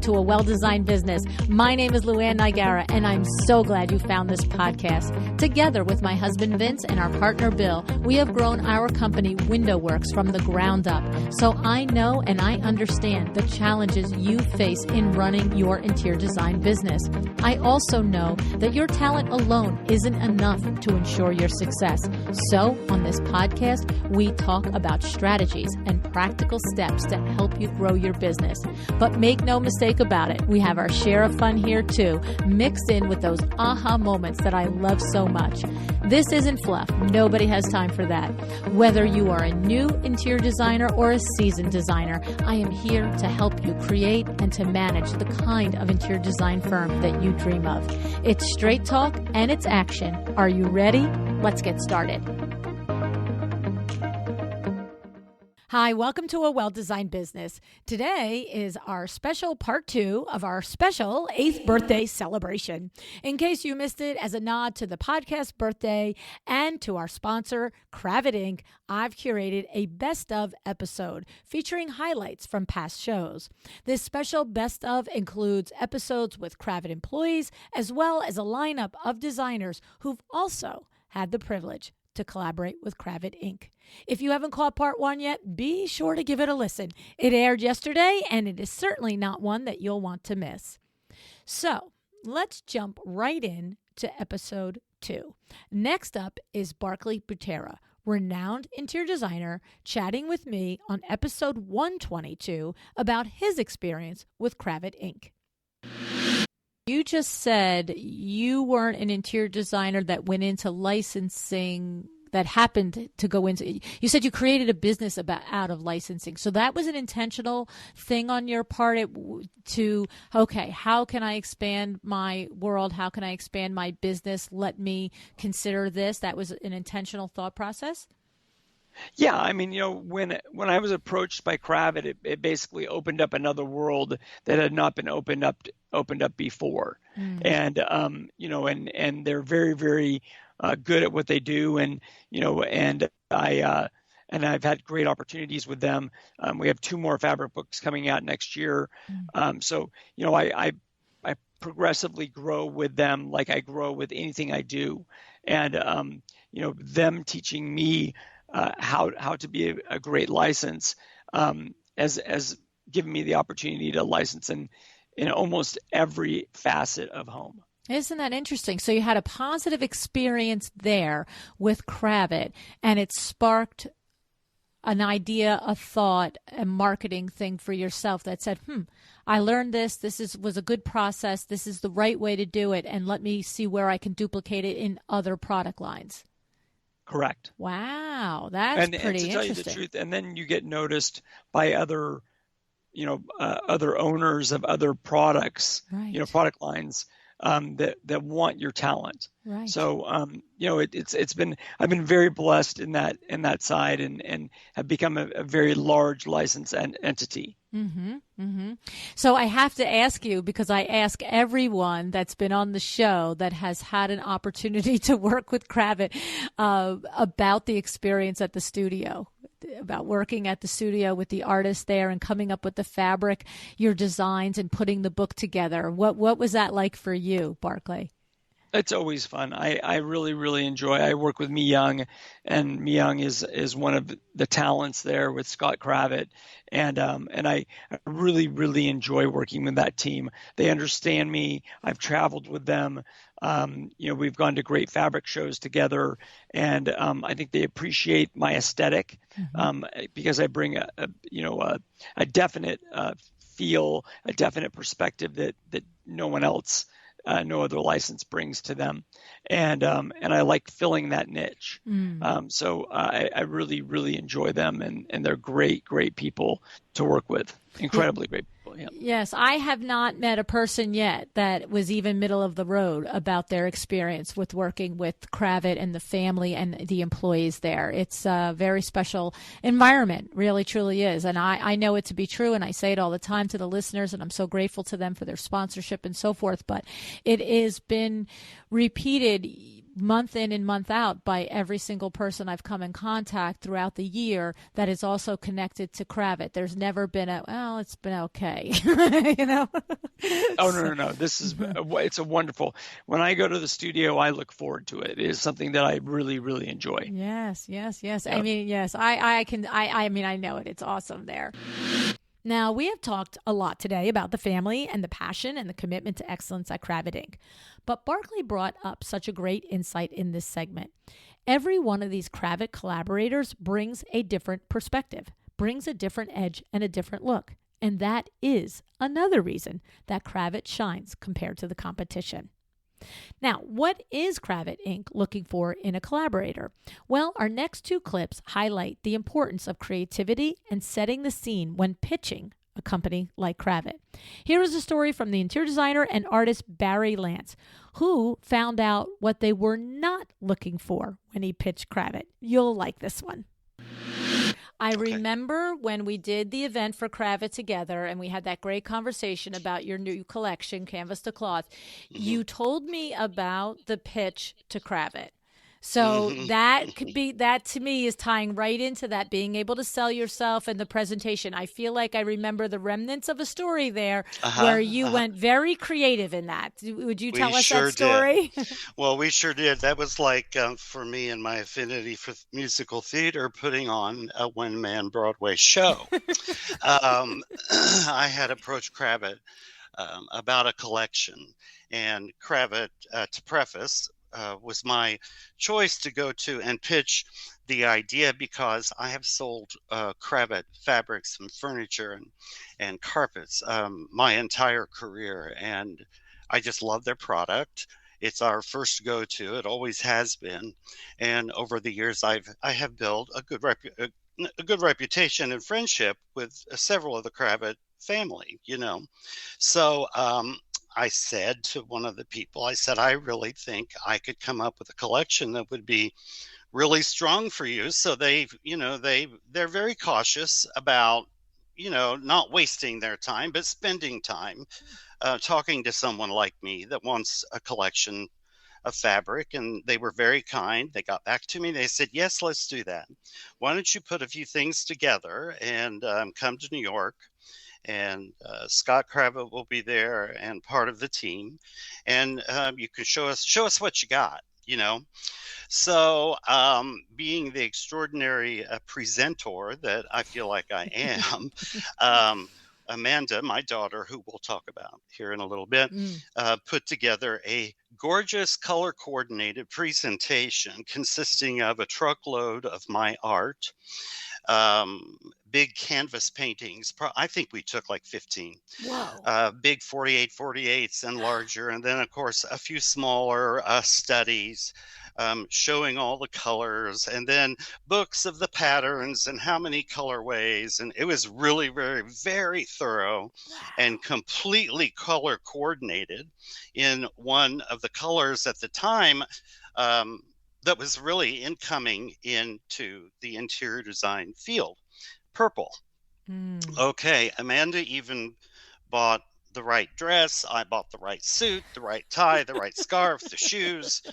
to A Well-Designed Business. My name is LuAnn Nigara, and I'm so glad you found this podcast. Together with my husband Vince and our partner Bill, we have grown our company WindowWorks from the ground up. So I know and I understand the challenges you face in running your interior design business. I also know that your talent alone isn't enough to ensure your success. So on this podcast, we talk about strategies and practical steps to help you grow your business. But make no mistake about it, we have our share of fun here too, mixed in with those aha moments that I love so much. This isn't fluff. Nobody has time for that. Whether you are a new interior designer or a seasoned designer, I am here to help you create and to manage the kind of interior design firm that you dream of. It's straight talk and it's action. Are you ready? Let's get started. Hi, welcome to A Well-Designed Business. Today is our special part 2 of our special 8th birthday celebration. In case you missed it, as a nod to the podcast birthday and to our sponsor, Kravet Inc., I've curated a best of episode featuring highlights from past shows. This special best of includes episodes with Kravet employees, as well as a lineup of designers who've also had the privilege to collaborate with Kravet Inc. If you haven't caught part 1 yet, be sure to give it a listen. It aired yesterday, and it is certainly not one that you'll want to miss. So let's jump right in to episode 2. Next up is Barclay Butera, renowned interior designer, chatting with me on episode 122 about his experience with Kravet Inc. You just said you weren't an interior designer that went into licensing, that happened to go into, you said you created a business out of licensing. So that was an intentional thing on your part okay, how can I expand my world? How can I expand my business? Let me consider this. That was an intentional thought process? Yeah, I mean, when I was approached by Kravet, it basically opened up another world that had not been opened up before, and and they're very, very good at what they do, and I've had great opportunities with them. We have 2 more fabric books coming out next year, so I progressively grow with them like I grow with anything I do, and them teaching me how to be a great license as given me the opportunity to license in almost every facet of home. Isn't that interesting? So you had a positive experience there with Kravet, and it sparked an idea, a thought, a marketing thing for yourself that said, I learned this. This was a good process. This is the right way to do it, and let me see where I can duplicate it in other product lines. Correct. Wow, that's pretty interesting. And to tell you the truth, and then you get noticed by other, other owners of other products, right. Product lines that want your talent. Right. So, I've been very blessed in that side and have become a very large license entity. Mm-hmm, mm-hmm. So I have to ask you, because I ask everyone that's been on the show that has had an opportunity to work with Kravet about the experience at the studio, about working at the studio with the artist there and coming up with the fabric, your designs, and putting the book together. What was that like for you, Barclay? It's always fun. I really, really enjoy. I work with Mi Young, and Mi Young is one of the talents there with Scott Kravet, and I really, really enjoy working with that team. They understand me. I've traveled with them. We've gone to great fabric shows together, and I think they appreciate my aesthetic, because I bring a definite feel, a definite perspective that no one else. No other license brings to them, and I like filling that niche. So I really, really enjoy them, and they're great people to work with. Incredibly great people. Yeah. Yes, I have not met a person yet that was even middle of the road about their experience with working with Kravet and the family and the employees there. It's a very special environment, really, truly is. And I know it to be true, and I say it all the time to the listeners, and I'm so grateful to them for their sponsorship and so forth. But it has been repeated month in and month out by every single person I've come in contact throughout the year that is also connected to Kravet. There's never been it's been okay, you know? Oh, no. It's a wonderful, when I go to the studio, I look forward to it. It is something that I really, really enjoy. Yes. Yep. I mean, yes, I know it. It's awesome there. Now, we have talked a lot today about the family and the passion and the commitment to excellence at Kravet Inc. But Barclay brought up such a great insight in this segment. Every one of these Kravet collaborators brings a different perspective, brings a different edge and a different look. And that is another reason that Kravet shines compared to the competition. Now, what is Kravet Inc. looking for in a collaborator? Well, our next two clips highlight the importance of creativity and setting the scene when pitching a company like Kravet. Here is a story from the interior designer and artist Barry Lantz, who found out what they were not looking for when he pitched Kravet. You'll like this one. I remember when we did the event for Kravet together and we had that great conversation about your new collection, Canvas to Cloth. Mm-hmm. You told me about the pitch to Kravet. So that to me is tying right into that, being able to sell yourself and the presentation. I feel like I remember the remnants of a story there where you went very creative in that. Would you tell us that story? Well, we sure did. That was like, for me and my affinity for musical theater, putting on a one-man Broadway show. I had approached Kravet about a collection, and Kravet, to preface, was my choice to go to and pitch the idea because I have sold Kravet fabrics and furniture and carpets my entire career, and I just love their product. It's our first go-to. It always has been, and over the years I have built a good reputation and friendship with several of the Kravet family. So I said to one of the people, I really think I could come up with a collection that would be really strong for you. So they're very cautious about, not wasting their time, but spending time talking to someone like me that wants a collection of fabric. And they were very kind. They got back to me. They said, yes, let's do that. Why don't you put a few things together and come to New York? And Scott Kravet will be there and part of the team, and you can show us what you got. So being the extraordinary presenter that I feel like I am, Amanda, my daughter, who we'll talk about here in a little bit, put together a gorgeous color coordinated presentation consisting of a truckload of my art, big canvas paintings. I think we took like 15. Wow. Big 48/48s and larger. And then, of course, a few smaller studies showing all the colors, and then books of the patterns and how many colorways. And it was really very, very thorough and completely color coordinated in one of the colors at the time that was really incoming into the interior design field, purple. Okay, Amanda even bought the right dress. I bought the right suit, the right tie, the right scarf, the shoes,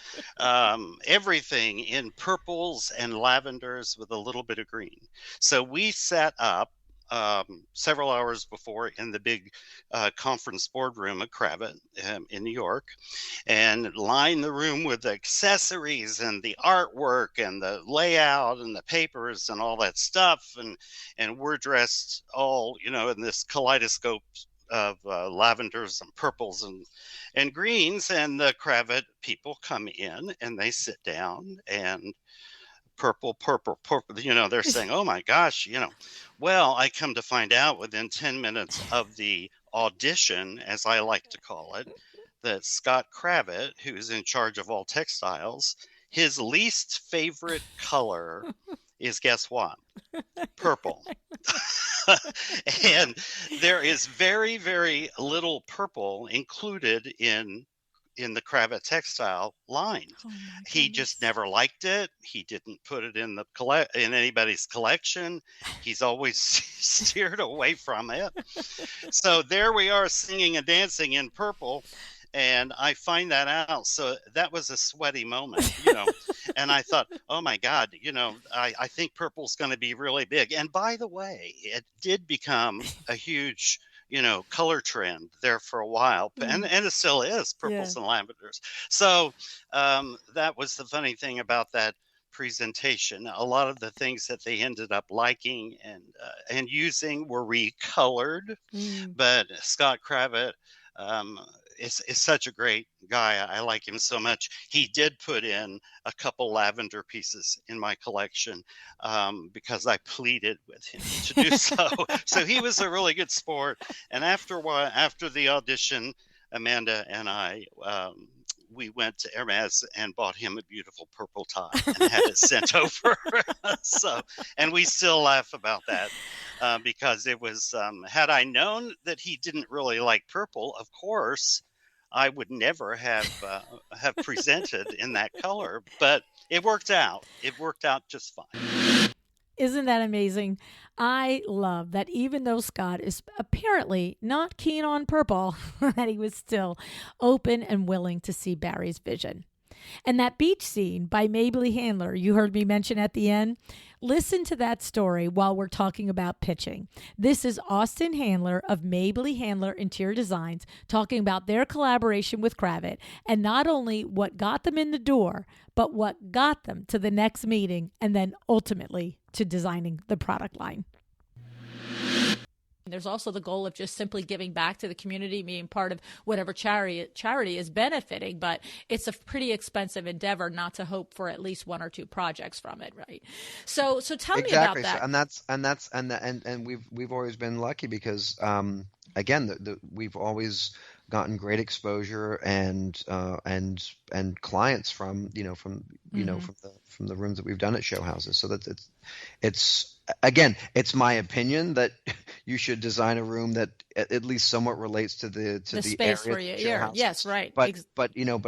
everything in purples and lavenders with a little bit of green. So we set up several hours before in the big conference boardroom at Kravet in New York, and lined the room with the accessories and the artwork and the layout and the papers and all that stuff. And we're dressed all, in this kaleidoscope of lavenders and purples and greens. And the Kravet people come in and they sit down, and purple, they're saying, oh my gosh, well, I come to find out within 10 minutes of the audition, as I like to call it, that Scott Kravet, who's in charge of all textiles, his least favorite color is, guess what? Purple. And there is very, very little purple included in the Kravet textile line. He just never liked it. He didn't put it in in anybody's collection. He's always steered away from it. So there we are, singing and dancing in purple. And I find that out. So that was a sweaty moment, and I thought, oh my God, I think purple's going to be really big. And by the way, it did become a huge, color trend there for a while. And it still is, purples and lavenders. So that was the funny thing about that presentation. A lot of the things that they ended up liking and using were recolored. But Scott Kravet is such a great guy. I like him so much. He did put in a couple lavender pieces in my collection because I pleaded with him to do so. So he was a really good sport. And after a while, after the audition, Amanda and I we went to Hermes and bought him a beautiful purple tie and had it sent over. And we still laugh about that because it was, had I known that he didn't really like purple, of course, I would never have presented in that color, but it worked out. It worked out just fine. Isn't that amazing? I love that even though Scott is apparently not keen on purple, that he was still open and willing to see Barry's vision. And that beach scene by Mabley Handler, you heard me mention at the end, listen to that story while we're talking about pitching. This is Austin Handler of Mabley Handler Interior Designs talking about their collaboration with Kravet and not only what got them in the door, but what got them to the next meeting and then ultimately to designing the product line. There's also the goal of just simply giving back to the community, being part of whatever charity is benefiting, but it's a pretty expensive endeavor not to hope for at least one or two projects from it, right? So tell me about that. And we've always been lucky because again, we've always gotten great exposure and clients from the rooms that we've done at show houses. So that it's my opinion that you should design a room that at least somewhat relates to the space for you. Yeah. Yes, right. But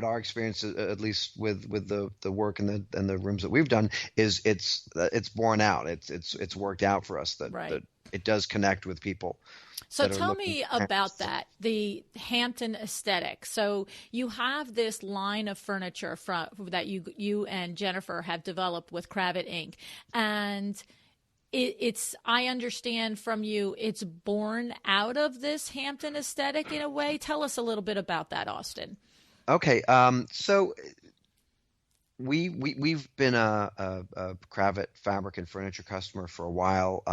our experience, at least with the work and the rooms that we've done, is it's borne out. It's worked out for us that it does connect with people. So tell me about that, the Hampton aesthetic. So you have this line of furniture that you and Jennifer have developed with Kravet Inc. And it's I understand from you, it's born out of this Hampton aesthetic in a way. Tell us a little bit about that, Austin. Okay, so we've been a Kravet fabric and furniture customer for a while.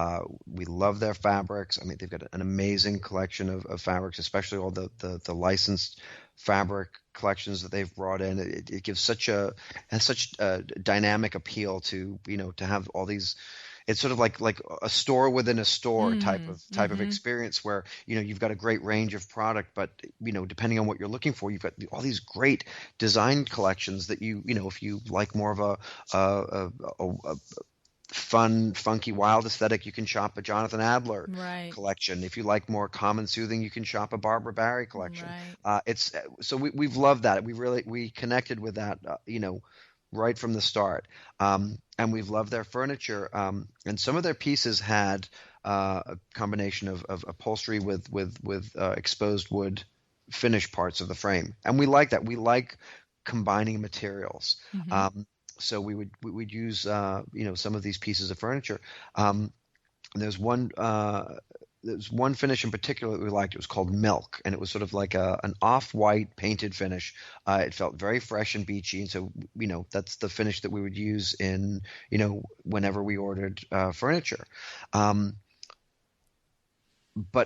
We love their fabrics. I mean, they've got an amazing collection of fabrics, especially all the licensed fabric collections that they've brought in. It gives such a dynamic appeal to have all these. It's sort of like a store within a store type of experience where you've got a great range of product, but depending on what you're looking for, you've got all these great design collections that if you like more of a fun, funky, wild aesthetic, you can shop a Jonathan Adler collection. If you like more calm and soothing, you can shop a Barbara Barry collection. So we've loved that. We connected with that right from the start. And we've loved their furniture. And some of their pieces had a combination of upholstery with exposed wood finish parts of the frame. And we like that. We like combining materials. So we would use some of these pieces of furniture. There's one finish in particular that we liked. It was called Milk, and it was sort of like an off-white painted finish. It felt very fresh and beachy, and so that's the finish that we would use in whenever we ordered furniture. But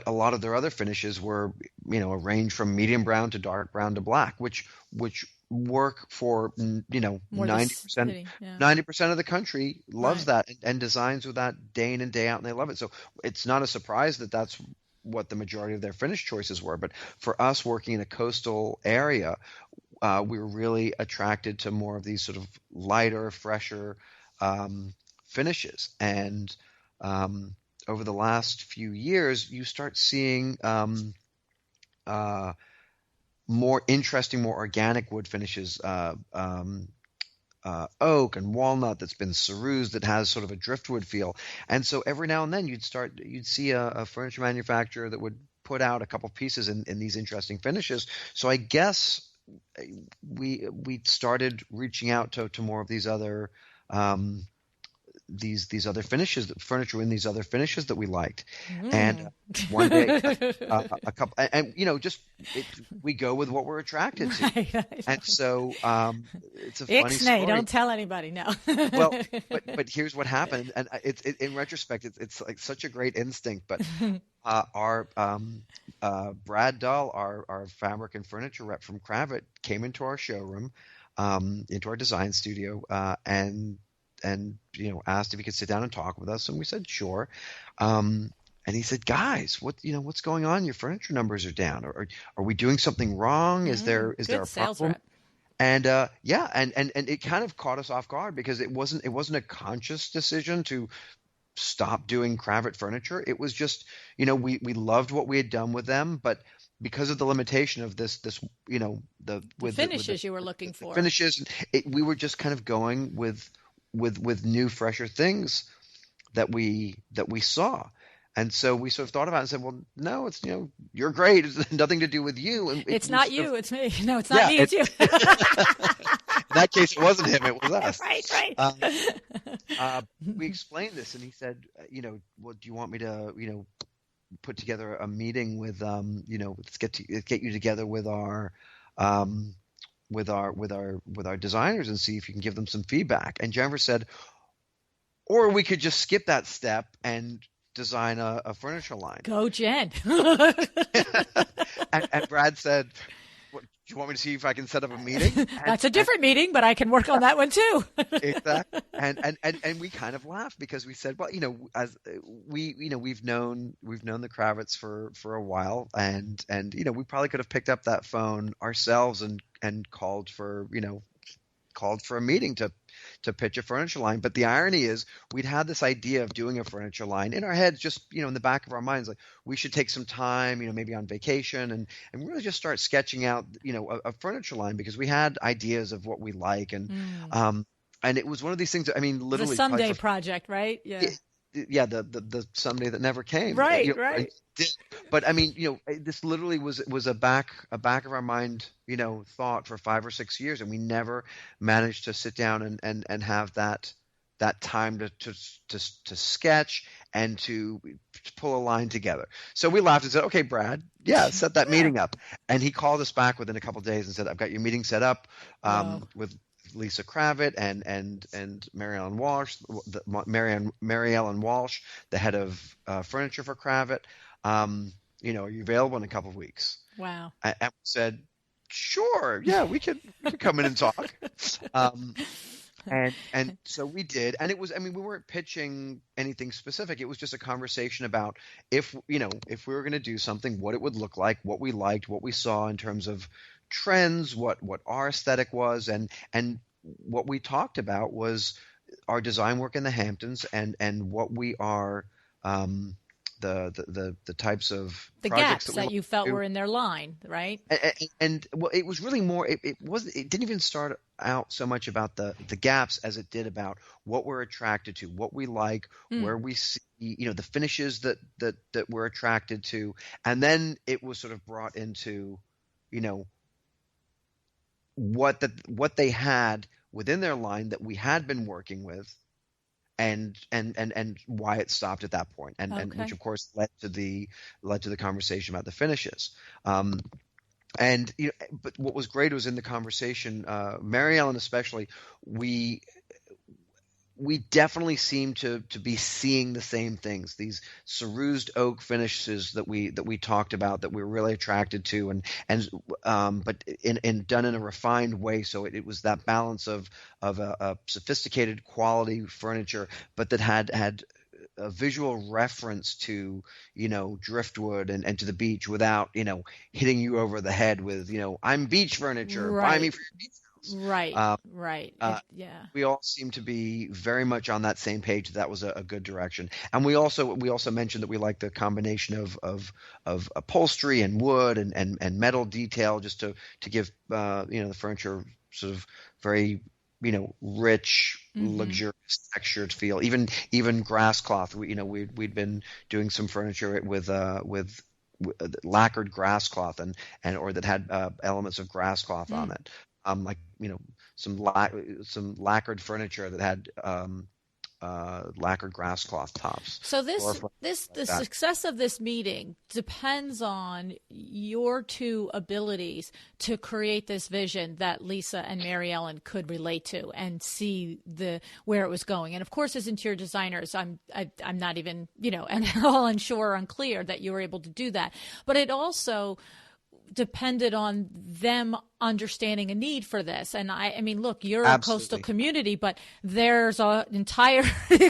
a lot of their other finishes were a range from medium brown to dark brown to black, which work for 90% of the country loves that and designs with that day in and day out, and they love it. So it's not a surprise that that's what the majority of their finish choices were. But for us working in a coastal area, we were really attracted to more of these sort of lighter, fresher finishes. And over the last few years, you start seeing more interesting, more organic wood finishes, oak and walnut that's been cerused, that has sort of a driftwood feel. And so every now and then you'd see a furniture manufacturer that would put out a couple pieces in these interesting finishes. So I guess we started reaching out to more of these other these other finishes, furniture in these other finishes that we liked. And one day, a couple, and we go with what we're attracted to. Right. And so it's a funny story. Don't tell anybody. No. Well, but here's what happened, and in retrospect, it's like such a great instinct. But our Brad Dahl, our fabric and furniture rep from Kravet, came into our showroom, into our design studio, and asked if he could sit down and talk with us, and we said sure. And he said, "Guys, what's going on? Your furniture numbers are down. Or are we doing something wrong? Is there a problem?" Rep. And and it kind of caught us off guard because it wasn't a conscious decision to stop doing Kravet furniture. It was just, we loved what we had done with them, but because of the limitation of this the finishes you were looking for, finishes, we were just kind of going with new, fresher things that we saw. And so we sort of thought about it and said, well, no, it's, you're great. It's nothing to do with you. And it's not you, it's me. No, it's not me, it's you. In that case, it wasn't him, it was us. Right. We explained this, and he said, well, do you want me to, put together a meeting with, let's get you together with our designers and see if you can give them some feedback. And Jennifer said, or we could just skip that step and design a furniture line. Go, Jen. and Brad said, do you want me to see if I can set up a meeting? That's a different meeting, but I can work on that one too. Exactly. And we kind of laughed because we said, well, as we've known the Kravets for a while, and we probably could have picked up that phone ourselves and called for a meeting to pitch a furniture line. But the irony is we'd had this idea of doing a furniture line in our heads, just, in the back of our minds, like we should take some time, maybe on vacation and really just start sketching out, a furniture line, because we had ideas of what we like. And it was one of these things that, literally the someday project, right? Yeah. Yeah. The someday that never came. Right. Right. But this literally was a back of our mind, thought for 5 or 6 years, and we never managed to sit down and have that time to sketch and to pull a line together. So we laughed and said, "Okay, Brad, set that meeting up." And he called us back within a couple of days and said, "I've got your meeting set up with Lisa Kravet and Mary Ellen Walsh, the head of furniture for Kravet. Are you available in a couple of weeks?" Wow. And we said, "Sure, yeah, we could come in and talk." And so we did, and it was, we weren't pitching anything specific. It was just a conversation about if we were going to do something, what it would look like, what we liked, what we saw in terms of trends, what our aesthetic was, and what we talked about was our design work in the Hamptons and what we are, the types of the projects gaps that you felt were in their line, right? And well, it was really more. It didn't even start out so much about the gaps as it did about what we're attracted to, what we like, where we see, the finishes that we're attracted to, and then it was sort of brought into, what they had within their line that we had been working with, and why it stopped at that point, and which of course led to the conversation about the finishes. But what was great was in the conversation, Mary Ellen especially, we definitely seem to be seeing the same things, these cerused oak finishes that we talked about, that we're really attracted to, but done in a refined way. So it was that balance of a sophisticated quality furniture, but that had a visual reference to, driftwood and to the beach without, hitting you over the head with, I'm beach furniture, right. Buy me for your beach house. Right. Right. Yeah. We all seem to be very much on that same page. That was a good direction. And we also mentioned that we like the combination of upholstery and wood and metal detail, just to give the furniture sort of very rich, luxurious textured feel. Even grass cloth. We'd been doing some furniture with lacquered grass cloth and or that had elements of grass cloth on it. Like, some lacquered furniture that had lacquered grass cloth tops. So the success of this meeting depends on your two abilities to create this vision that Lisa and Mary Ellen could relate to and see where it was going. And of course, as interior designers, I'm not even, and all unsure or unclear that you were able to do that. But it also depended on them understanding a need for this. And I mean, look, you're Absolutely. a coastal community, but there's an entire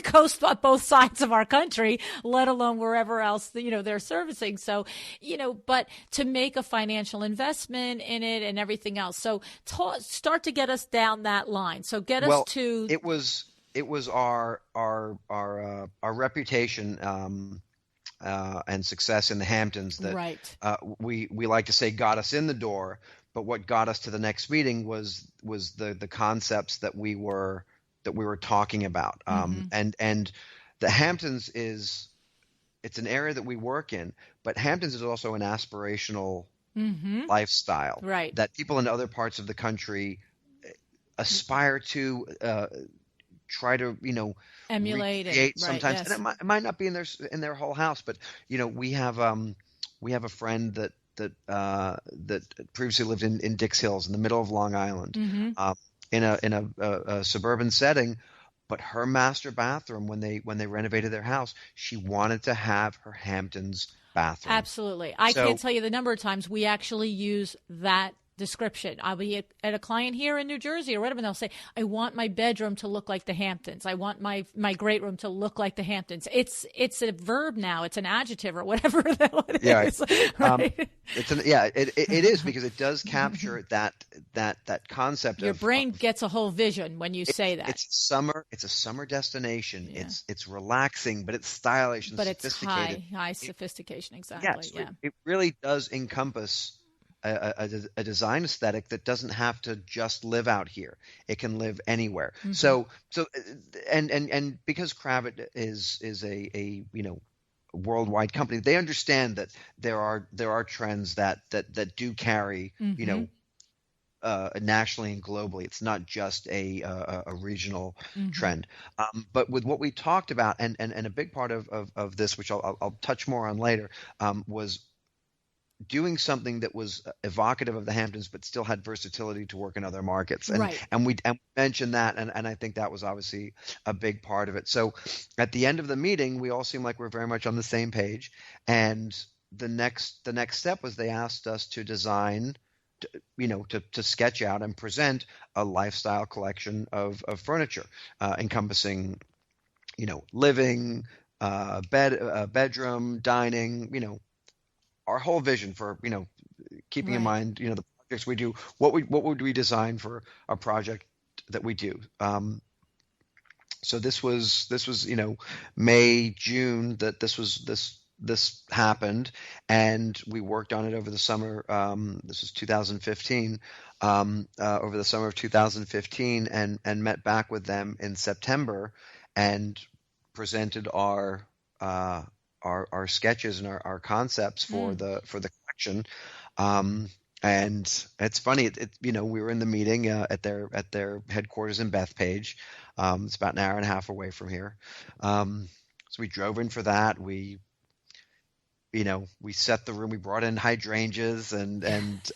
coast on both sides of our country, let alone wherever else, they're servicing. So, but to make a financial investment in it and everything else. So start to get us down that line. So get us to. It was our reputation, and success in the Hamptons that right. We like to say got us in the door, but what got us to the next meeting was the concepts that we were talking about. And the Hamptons it's an area that we work in, but Hamptons is also an aspirational lifestyle that people in other parts of the country aspire to try to emulate recreate it sometimes, yes. and it might not be in their whole house, but we have a friend that previously lived in Dix Hills in the middle of Long Island, in a suburban setting, but her master bathroom when they renovated their house, she wanted to have her Hamptons bathroom. Absolutely. I can't tell you the number of times we actually use that description. I'll be at a client here in New Jersey or whatever, and they'll say, I want my bedroom to look like the Hamptons. I want my great room to look like the Hamptons. It's a verb now. It's an adjective or whatever the hell it is. Right? It is, because it does capture that concept. Your brain gets a whole vision when you say that. It's a summer destination. Yeah. It's relaxing, but it's stylish and sophisticated. It's high sophistication. Exactly. Yeah. It really does encompass a design aesthetic that doesn't have to just live out here. It can live anywhere. So and because Kravet is a worldwide company, they understand that there are trends that do carry nationally and globally. It's not just a regional trend. But with what we talked about, and a big part of this, which I'll touch more on later, was doing something that was evocative of the Hamptons, but still had versatility to work in other markets. And we mentioned that, and I think that was obviously a big part of it. So at the end of the meeting, we all seemed like we're very much on the same page. And the next step was they asked us to design, to sketch out and present a lifestyle collection of furniture, encompassing, living, bedroom, dining, our whole vision for, keeping in mind, the projects we do, what would we design for a project that we do. So this was, May, June that this happened, and we worked on it over the summer. This was 2015, over the summer of 2015, and met back with them in September and presented our sketches and our concepts for the collection. And it's funny, we were in the meeting at their headquarters in Bethpage. It's about an hour and a half away from here. So we drove in for that. We set the room. We brought in hydrangeas and made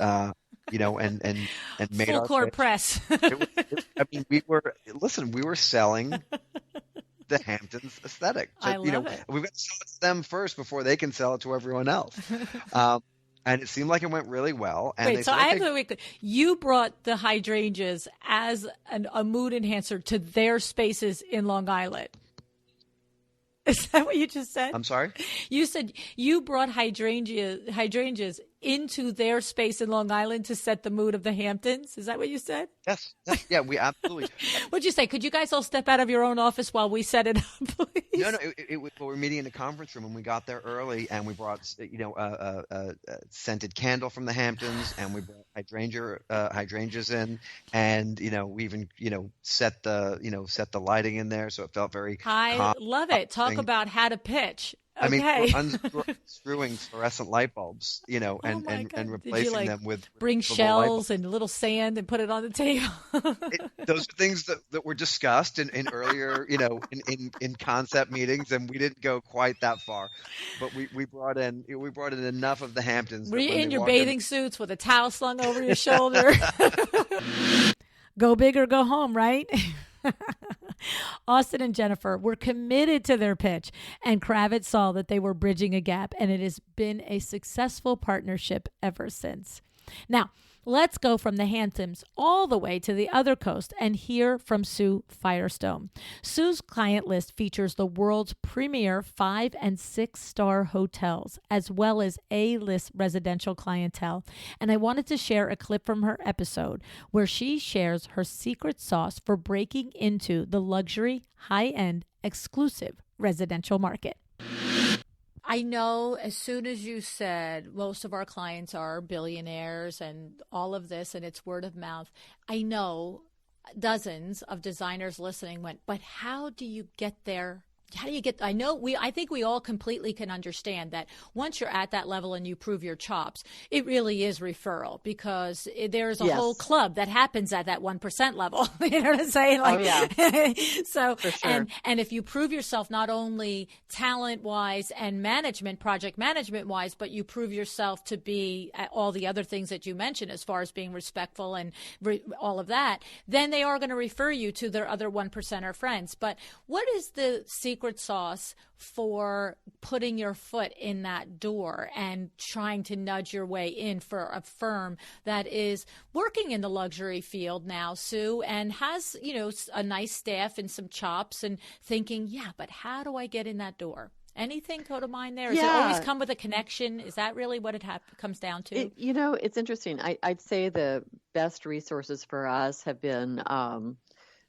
full our court pitch. press. We were selling the Hamptons aesthetic. So, I love it. We've got to sell it to them first before they can sell it to everyone else. And it seemed like it went really well. And Wait, so I have to wait. You brought the hydrangeas as a mood enhancer to their spaces in Long Island. Is that what you just said? I'm sorry? You said you brought hydrangeas into their space in Long Island to set the mood of the Hamptons. Is that what you said? Yes. Yeah, we absolutely. What'd you say? Could you guys all step out of your own office while we set it up, please? No. We were meeting in the conference room, and we got there early, and we brought, a scented candle from the Hamptons, and we brought hydrangeas in, and we even set the lighting in there, so it felt very. I love it. Talk about how to pitch. I mean, Okay. we're unscrewing fluorescent light bulbs, you know, Oh my and God. Did you replacing them with bring removable light bulbs. shells and a little sand and put it on the table? Those are things that were discussed in earlier, you know, in concept meetings, and we didn't go quite that far, but we brought in enough of the Hamptons Were that you when in they your walked in. bathing suits with a towel slung over your shoulder? Go big or go home, right? Austin and Jennifer were committed to their pitch, and Kravet saw that they were bridging a gap, and it has been a successful partnership ever since. Now, let's go from the Hamptons all the way to the other coast and hear from Sue Firestone. Sue's client list features the world's premier 5- and 6-star hotels, as well as A-list residential clientele. And I wanted to share a clip from her episode where she shares her secret sauce for breaking into the luxury, high-end, exclusive residential market. I know as soon as you said most of our clients are billionaires and all of this and it's word of mouth, I know dozens of designers listening went, but how do you get there? How do you get, I think we all completely can understand that once you're at that level and you prove your chops, it really is referral because there's a whole club that happens at that 1% level. You know what I'm saying? Like, so, for sure. And if you prove yourself not only talent wise and project management wise, but you prove yourself to be all the other things that you mentioned as far as being respectful and all of that, then they are going to refer you to their other 1%er friends. But what is the secret sauce for putting your foot in that door and trying to nudge your way in for a firm that is working in the luxury field now, Sue, and has, you know, a nice staff and some chops and thinking, yeah, but how do I get in that door? Anything go to mind there? Does it always come with a connection? Is that really what it comes down to? It's interesting. I'd say the best resources for us have been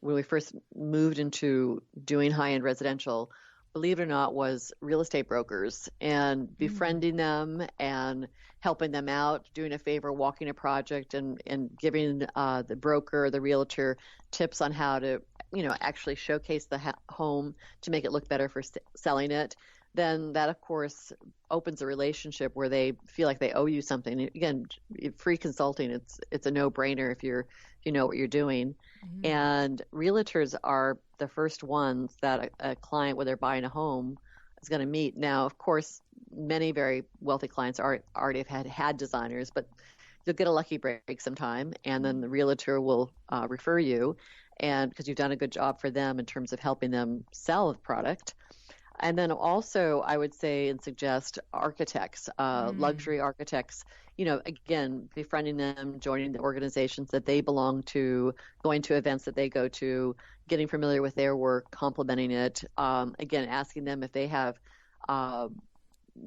when we first moved into doing high-end residential, believe it or not, was real estate brokers and befriending them and helping them out, doing a favor, walking a project and giving the broker, the realtor tips on how to, actually showcase the home to make it look better for selling it. Then that, of course, opens a relationship where they feel like they owe you something. Again, free consulting, it's a no-brainer if you know what you're doing. Mm-hmm. And realtors are the first ones that a client, when they're buying a home, is going to meet. Now, of course, many very wealthy clients already have had designers, but you'll get a lucky break sometime, and then the realtor will refer you, and because you've done a good job for them in terms of helping them sell the product. And then also, I would say and suggest architects, luxury architects, again, befriending them, joining the organizations that they belong to, going to events that they go to, getting familiar with their work, complimenting it. Again, asking them if they have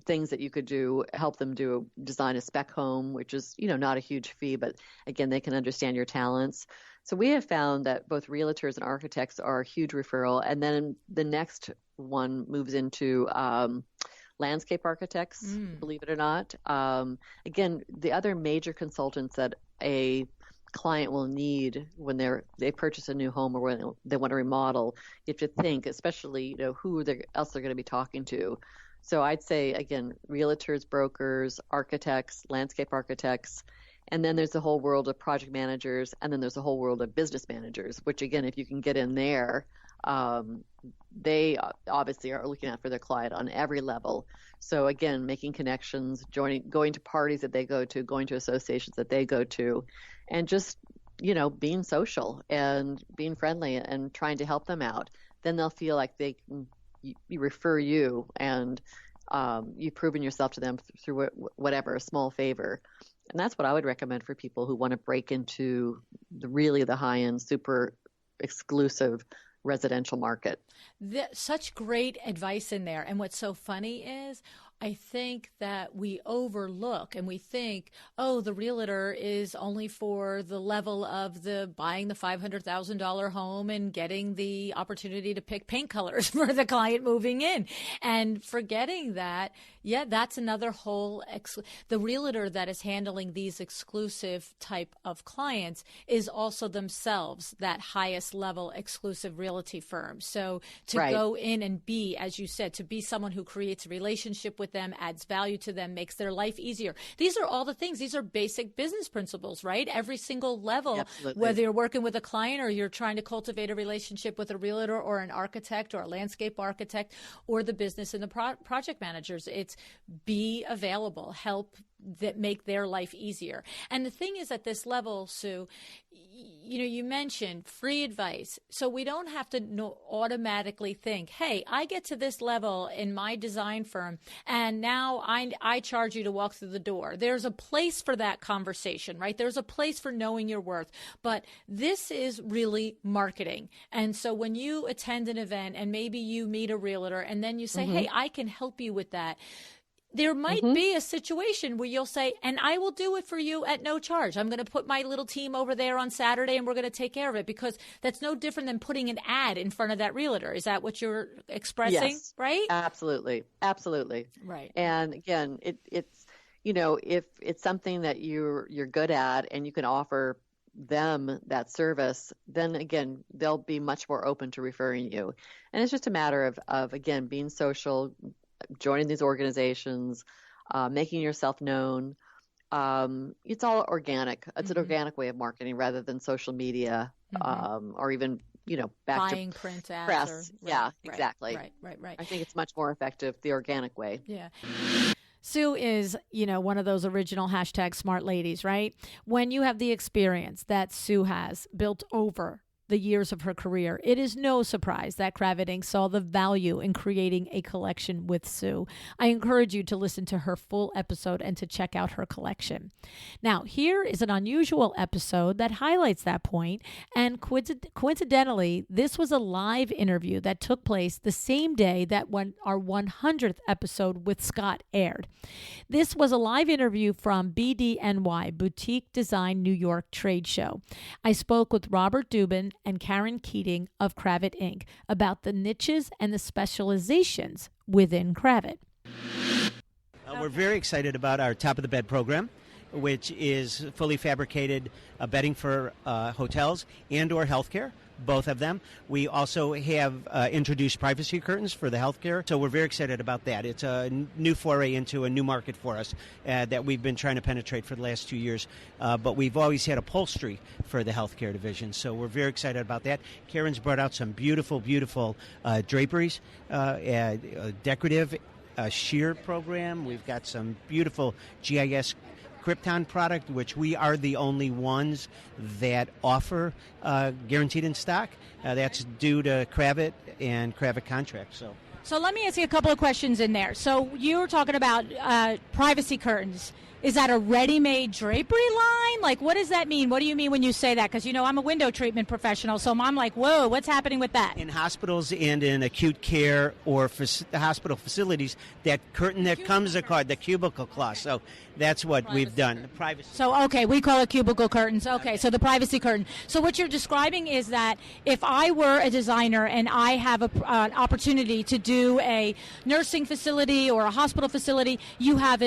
things that you could do, help them design a spec home, which is, not a huge fee, but again, they can understand your talents. So we have found that both realtors and architects are a huge referral. And then the next one moves into landscape architects, believe it or not. Again, the other major consultants that a client will need when they purchase a new home or when they want to remodel, you have to think, especially, who else they're going to be talking to. So I'd say, again, realtors, brokers, architects, landscape architects, and then there's the whole world of project managers, and then there's a whole world of business managers, which, again, if you can get in there, they obviously are looking out for their client on every level. So, again, making connections, going to parties that they go to, going to associations that they go to, and just, being social and being friendly and trying to help them out. Then they'll feel like they can you refer you, and you've proven yourself to them through whatever, a small favor. And that's what I would recommend for people who want to break into the high-end, super exclusive residential market. Such great advice in there. And what's so funny is I think that we overlook and we think, oh, the realtor is only for the level of buying the $500,000 home and getting the opportunity to pick paint colors for the client moving in, and forgetting that, Yeah, that's another whole the realtor that is handling these exclusive type of clients is also themselves that highest level exclusive realty firm. So to go in and be, as you said, to be someone who creates a relationship with them, adds value to them, makes their life easier. These are all the things. These are basic business principles, right? Every single level, whether you're working with a client or you're trying to cultivate a relationship with a realtor or an architect or a landscape architect or the business and the project managers. It's be available, help that make their life easier. And the thing is, at this level, Sue, you mentioned free advice. So we don't have to automatically think, hey, I get to this level in my design firm and now I charge you to walk through the door. There's a place for that conversation, right? There's a place for knowing your worth. But this is really marketing. And so when you attend an event and maybe you meet a realtor and then you say, hey, I can help you with that. There might be a situation where you'll say, and I will do it for you at no charge. I'm going to put my little team over there on Saturday and we're going to take care of it, because that's no different than putting an ad in front of that realtor. Is that what you're expressing? Yes, right? Absolutely. Absolutely. Right. And again, it's, if it's something that you're good at and you can offer them that service, then again, they'll be much more open to referring you. And it's just a matter of again, being social, joining these organizations, making yourself known. It's all organic. It's an organic way of marketing rather than social media, or even, back buying to print ads. press. Exactly. Right. I think it's much more effective the organic way. Yeah. Sue is, one of those original #smart ladies, right? When you have the experience that Sue has built over the years of her career, it is no surprise that Kravet Inc. saw the value in creating a collection with Sue. I encourage you to listen to her full episode and to check out her collection. Now, here is an unusual episode that highlights that point, and coincidentally, this was a live interview that took place the same day that when our 100th episode with Scott aired. This was a live interview from BDNY, Boutique Design New York Trade Show. I spoke with Robert Dubin and Karen Keating of Kravet Inc. about the niches and the specializations within Kravet. We're very excited about our Top of the Bed program, which is fully fabricated bedding for hotels and or healthcare, both of them. We also have introduced privacy curtains for the healthcare, so we're very excited about that. It's a new foray into a new market for us that we've been trying to penetrate for the last 2 years, but we've always had upholstery for the healthcare division, so we're very excited about that. Karen's brought out some beautiful draperies, decorative sheer program. We've got some beautiful GIS Krypton product, which we are the only ones that offer guaranteed in stock. That's due to Kravet and Kravet contracts. So let me ask you a couple of questions in there. So you were talking about privacy curtains. Is that a ready-made drapery line? Like, what does that mean? What do you mean when you say that? Because, I'm a window treatment professional, so I'm like, whoa, what's happening with that? In hospitals and in acute care or hospital facilities, that curtain that comes across, the cubicle cloth. So that's what we've done. The privacy. So, okay, we call it cubicle curtains. Okay, so the privacy curtain. So what you're describing is that if I were a designer and I have an opportunity to do a nursing facility or a hospital facility, you have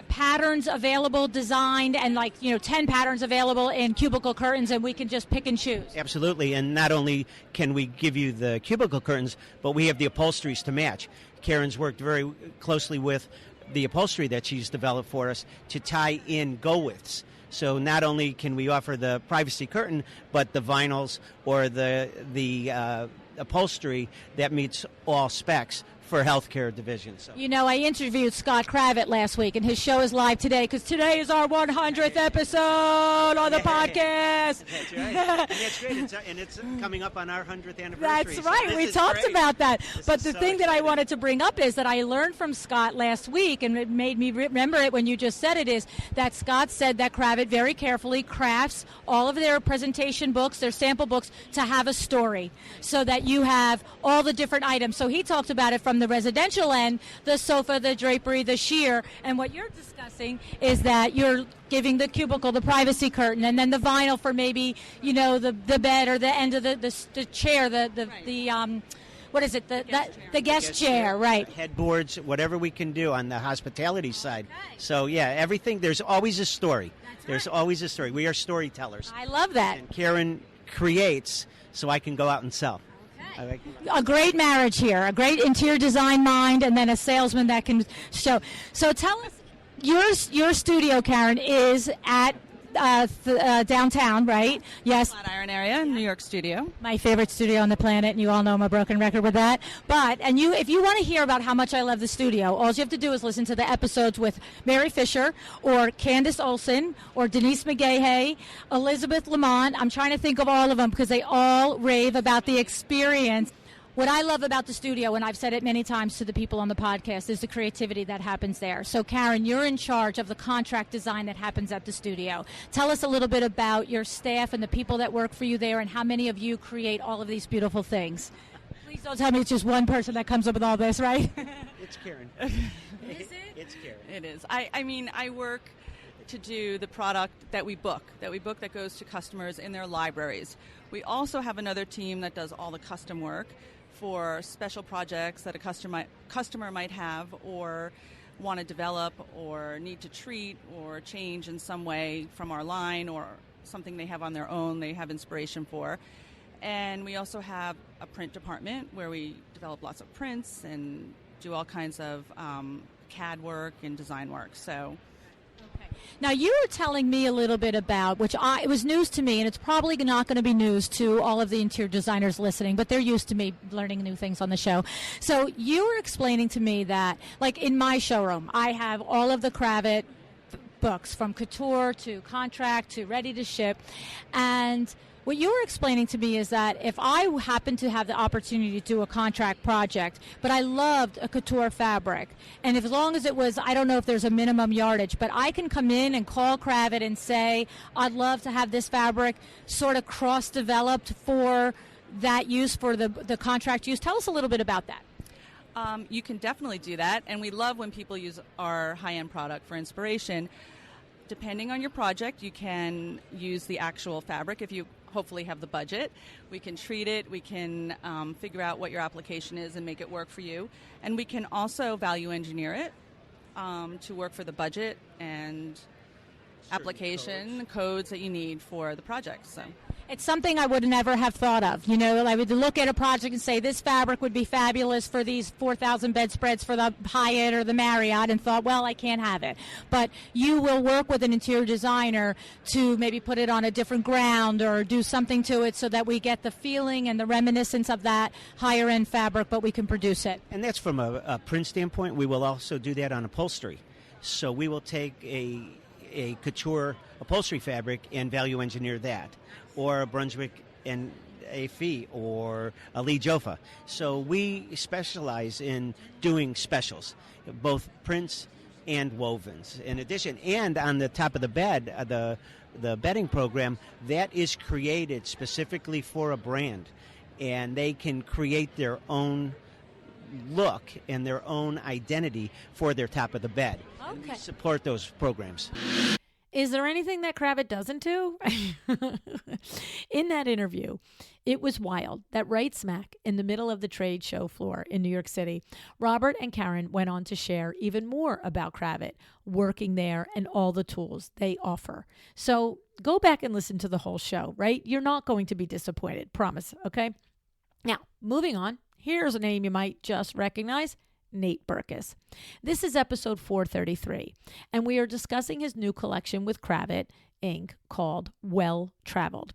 patterns available, designed, and 10 patterns available in cubicle curtains, and we can just pick and choose. Absolutely, and not only can we give you the cubicle curtains, but we have the upholsteries to match. Karen's worked very closely with the upholstery that she's developed for us to tie in go-withs. So not only can we offer the privacy curtain, but the vinyls or the upholstery that meets all specs for healthcare divisions. So. I interviewed Scott Kravet last week, and his show is live today because today is our 100th episode on the podcast. That's right. And that's great. It's coming up on our 100th anniversary. That's right. We talked about that. But the thing that I wanted to bring up is that I learned from Scott last week, and it made me remember it when you just said it, is that Scott said that Kravet very carefully crafts all of their presentation books, their sample books, to have a story so that you have all the different items. So he talked about it from the residential end, the sofa, the drapery, the sheer, and what you're discussing is that you're giving the cubicle, the privacy curtain, and then the vinyl for maybe, the bed or the end of the chair, what is it? The guest chair, right? Headboards, whatever we can do on the hospitality side. So yeah, everything. There's always a story. There's always a story. We are storytellers. I love that. And Karen creates, so I can go out and sell. Okay. A great marriage here. A great interior design mind, and then a salesman that can show. So tell us, your studio, Karen, is at downtown, right? Yes. Flatiron area, New York studio. My favorite studio on the planet, and you all know I'm a broken record with that. If you want to hear about how much I love the studio, all you have to do is listen to the episodes with Mary Fisher or Candice Olsen or Denise McGahey, Elizabeth Lamont. I'm trying to think of all of them because they all rave about the experience. What I love about the studio, and I've said it many times to the people on the podcast, is the creativity that happens there. So, Karen, you're in charge of the contract design that happens at the studio. Tell us a little bit about your staff and the people that work for you there and how many of you create all of these beautiful things. Please don't tell me it's just one person that comes up with all this, right? It's Karen. Is it? It's Karen. It is. I work to do the product that we book that goes to customers in their libraries. We also have another team that does all the custom work for special projects that a customer might have or want to develop or need to treat or change in some way from our line or something they have on their own they have inspiration for. And we also have a print department where we develop lots of prints and do all kinds of CAD work and design work. So. Now, you were telling me a little bit about, it was news to me, and it's probably not going to be news to all of the interior designers listening, but they're used to me learning new things on the show. So you were explaining to me that, like in my showroom, I have all of the Kravet books from couture to contract to ready to ship, and what you were explaining to me is that if I happened to have the opportunity to do a contract project, but I loved a couture fabric, and as long as it was, I don't know if there's a minimum yardage, but I can come in and call Kravet and say, I'd love to have this fabric sort of cross-developed for that use, for the contract use. Tell us a little bit about that. You can definitely do that, and we love when people use our high-end product for inspiration. Depending on your project, you can use the actual fabric if you hopefully have the budget. We can treat it, we can figure out what your application is and make it work for you. And we can also value engineer it to work for the budget and application codes that you need for the project. So. It's something I would never have thought of. You know, I would look at a project and say, this fabric would be fabulous for these 4,000 bedspreads for the Hyatt or the Marriott, and thought, well, I can't have it. But you will work with an interior designer to maybe put it on a different ground or do something to it so that we get the feeling and the reminiscence of that higher-end fabric, but we can produce it. And that's from a print standpoint. We will also do that on upholstery. So we will take a couture upholstery fabric and value engineer that, or a Brunswick and a fee, or a Lee Joffa. So we specialize in doing specials, both prints and wovens. In addition, and on the top of the bed, the bedding program, that is created specifically for a brand, and they can create their own look and their own identity for their top of the bed. Okay. We support those programs. Is there anything that Kravet doesn't do? In that interview, it was wild that right smack in the middle of the trade show floor in New York City, Robert and Karen went on to share even more about Kravet, working there, and all the tools they offer. So go back and listen to the whole show, right? You're not going to be disappointed, promise, okay? Now, moving on, here's a name you might just recognize. Nate Berkus. This is episode 433, and we are discussing his new collection with Kravet, Inc. called Well Traveled.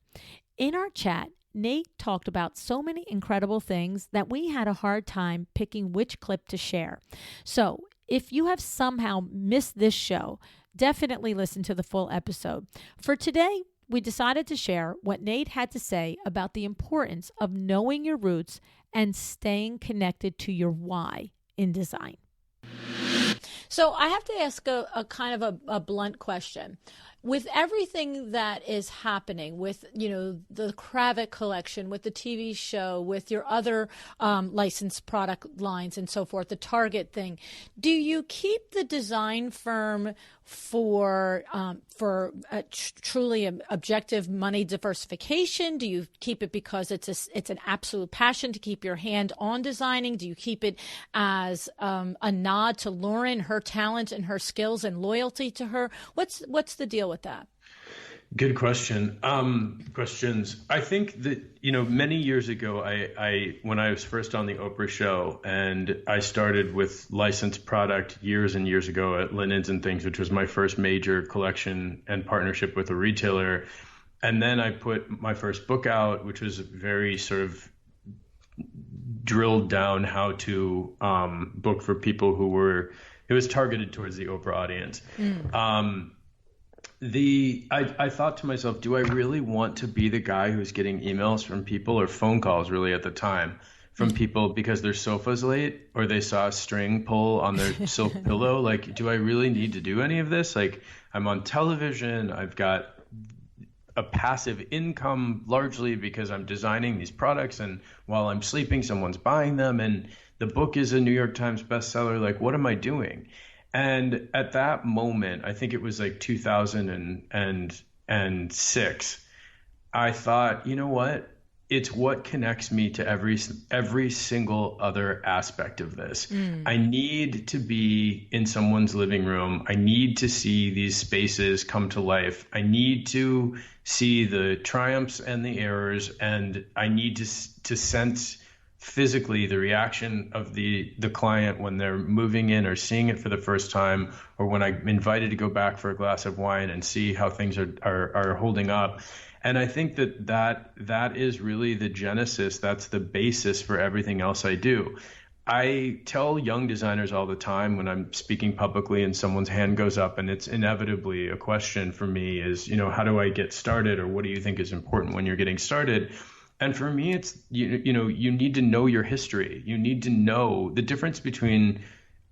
In our chat, Nate talked about so many incredible things that we had a hard time picking which clip to share. So if you have somehow missed this show, definitely listen to the full episode. For today, we decided to share what Nate had to say about the importance of knowing your roots and staying connected to your why in design. So I have to ask a kind of a blunt question. with everything that is happening with, the Kravet collection, with the TV show, with your other licensed product lines and so forth, the Target thing, do you keep the design firm for truly objective money diversification? Do you keep it because it's an absolute passion to keep your hand on designing? Do you keep it as a nod to LuAnn, her talent and her skills and loyalty to her? What's the deal with that? Good question. Questions. I think that, many years ago, I when I was first on the Oprah show, and I started with licensed product years and years ago at Linens and Things, which was my first major collection and partnership with a retailer. And then I put my first book out, which was very sort of drilled down how to book for people it was targeted towards the Oprah audience. I thought to myself, do I really want to be the guy who's getting emails from people, or phone calls really at the time, from people because their sofa's late or they saw a string pull on their silk pillow? Like, do I really need to do any of this? Like, I'm on television, I've got a passive income largely because I'm designing these products, and while I'm sleeping, someone's buying them, and the book is a New York Times bestseller. Like, what am I doing? And at that moment, I think it was like 2006, I thought, you know what? It's what connects me to every single other aspect of this. I need to be in someone's living room. I need to see these spaces come to life. I need to see the triumphs and the errors, and I need to sense physically the reaction of the client when they're moving in or seeing it for the first time, or when I'm invited to go back for a glass of wine and see how things are holding up. And I think that is really the genesis. That's the basis for everything else I do. I tell young designers all the time when I'm speaking publicly and someone's hand goes up, and it's inevitably a question for me is, how do I get started, or what do you think is important when you're getting started? And for me, it's, you need to know your history. You need to know the difference between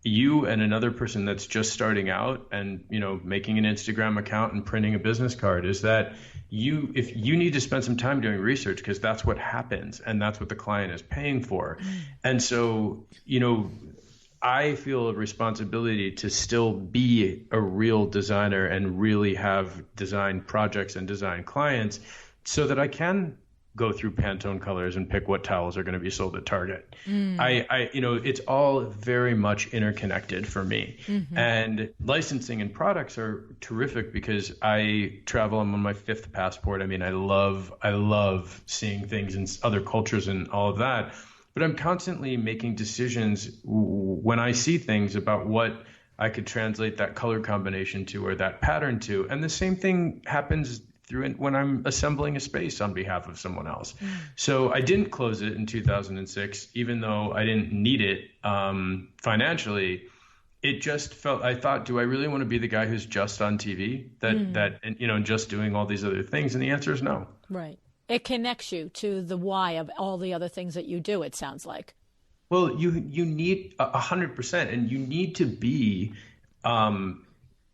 you and another person that's just starting out and, making an Instagram account and printing a business card, is that if you need to spend some time doing research, because that's what happens and that's what the client is paying for. And so, I feel a responsibility to still be a real designer and really have design projects and design clients so that I can go through Pantone colors and pick what towels are going to be sold at Target. It's all very much interconnected for me. And licensing and products are terrific because I travel. I'm on my 5th passport. I mean, I love seeing things in other cultures and all of that. But I'm constantly making decisions when I see things about what I could translate that color combination to or that pattern to. And the same thing happens when I'm assembling a space on behalf of someone else. So I didn't close it in 2006, even though I didn't need it financially. It just felt, I thought, do I really want to be the guy who's just on TV and just doing all these other things? And the answer is no. Right. It connects you to the why of all the other things that you do, it sounds like. Well, you need 100%, and you need to be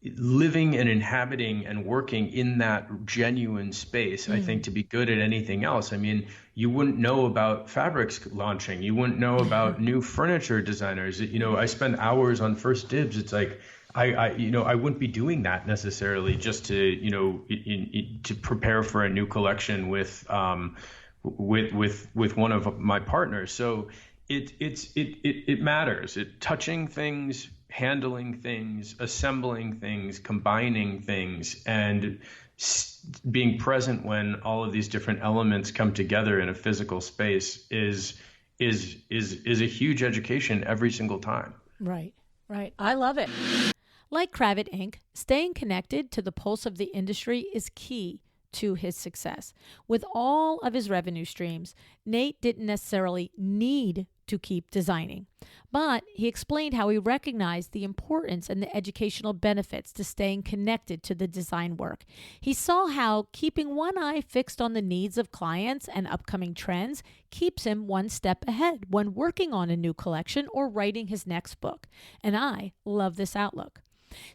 living and inhabiting and working in that genuine space, I think, to be good at anything else. I mean, you wouldn't know about fabrics launching. You wouldn't know about new furniture designers. I spend hours on First Dibs. It's like, I wouldn't be doing that necessarily just to, to prepare for a new collection with one of my partners. So it matters. Touching things, handling things, assembling things, combining things, and being present when all of these different elements come together in a physical space is a huge education every single time. Right. I love it. Like Kravet Inc., staying connected to the pulse of the industry is key to his success. With all of his revenue streams, Nate didn't necessarily need to keep designing, but he explained how he recognized the importance and the educational benefits to staying connected to the design work. He saw how keeping one eye fixed on the needs of clients and upcoming trends keeps him one step ahead when working on a new collection or writing his next book. And I love this outlook.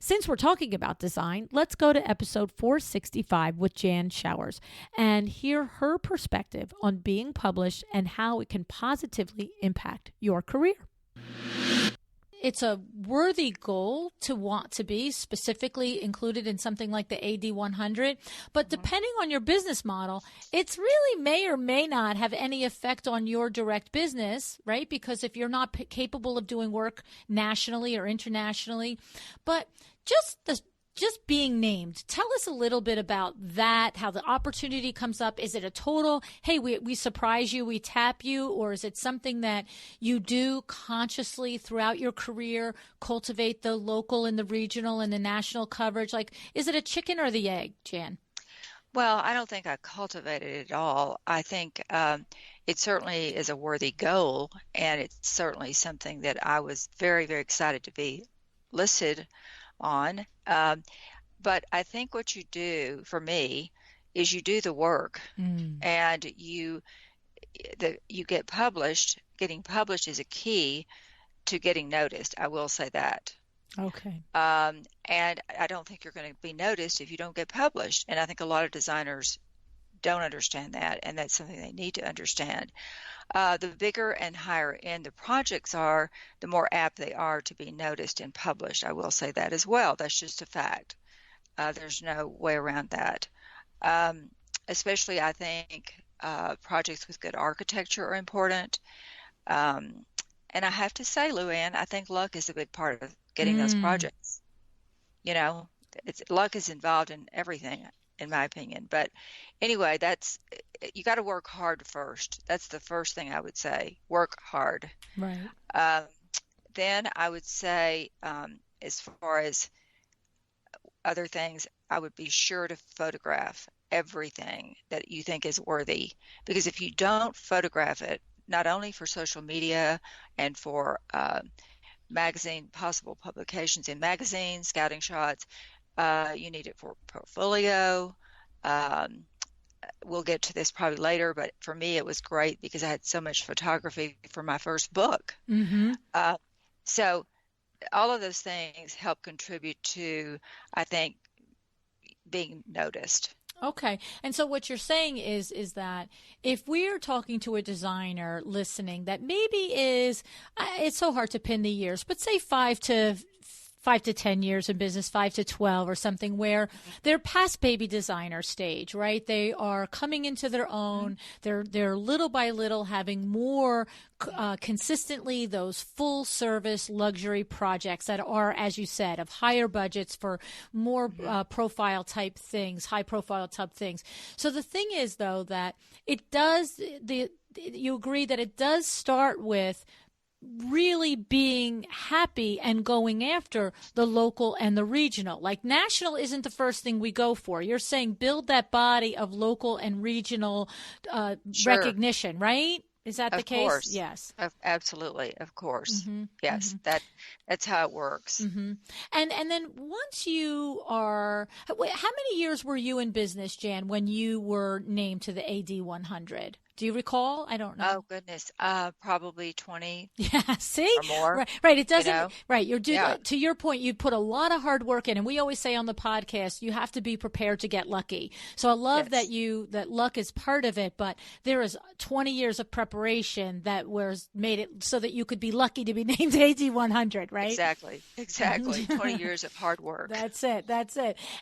Since we're talking about design, let's go to episode 465 with Jan Showers and hear her perspective on being published and how it can positively impact your career. It's a worthy goal to want to be specifically included in something like the AD 100, but depending on your business model, it's really may or may not have any effect on your direct business, right? Because if you're not capable of doing work nationally or internationally, but just being named. Tell us a little bit about that, how the opportunity comes up. Is it a total, hey, we surprise you, we tap you, or is it something that you do consciously throughout your career, cultivate the local and the regional and the national coverage? Like, is it a chicken or the egg, Jan? Well, I don't think I cultivated it at all. I think it certainly is a worthy goal, and it's certainly something that I was very, very excited to be listed on. But I think what you do for me is you do the work and you get published. Getting published is a key to getting noticed. I will say that. Okay. And I don't think you're going to be noticed if you don't get published. And I think a lot of designers don't understand that, and that's something they need to understand. The bigger and higher end the projects are, the more apt they are to be noticed and published. I will say that as well. That's just a fact. There's no way around that. Especially, I think, projects with good architecture are important. And I have to say, LuAnn, I think luck is a big part of getting those projects. You know, luck is involved in everything, in my opinion. But anyway, you got to work hard first. That's the first thing I would say. Work hard. Right. Then I would say, as far as other things, I would be sure to photograph everything that you think is worthy. Because if you don't photograph it, not only for social media and for possible publications in magazines, scouting shots, you need it for portfolio. We'll get to this probably later, but for me, it was great because I had so much photography for my first book. So all of those things help contribute to, I think, being noticed. Okay. And so what you're saying is that if we're talking to a designer listening that maybe is, it's so hard to pin the years, but say 5 to 10 years in business, 5 to 12 or something, where they're past baby designer stage, right? They are coming into their own. They're little by little having more consistently those full service luxury projects that are, as you said, of higher budgets for more profile type things, high profile type things. So the thing is, though, that it does, you agree that it does start with really being happy and going after the local and the regional. Like national isn't the first thing we go for. You're saying build that body of local and regional recognition, right? Is that the case? Course. Yes. Absolutely. Of course. Yes. That's how it works. And then once you are, how many years were you in business, Jan, when you were named to the AD 100? Do you recall? I don't know. Oh goodness, probably 20. Yeah, see, or more. Right. It doesn't. You know? Right. You're to your point. You put a lot of hard work in, and we always say on the podcast, you have to be prepared to get lucky. So I love that luck is part of it, but there is 20 years of preparation that made it so that you could be lucky to be named AD 100. Right. Exactly. 20 years of hard work. That's it.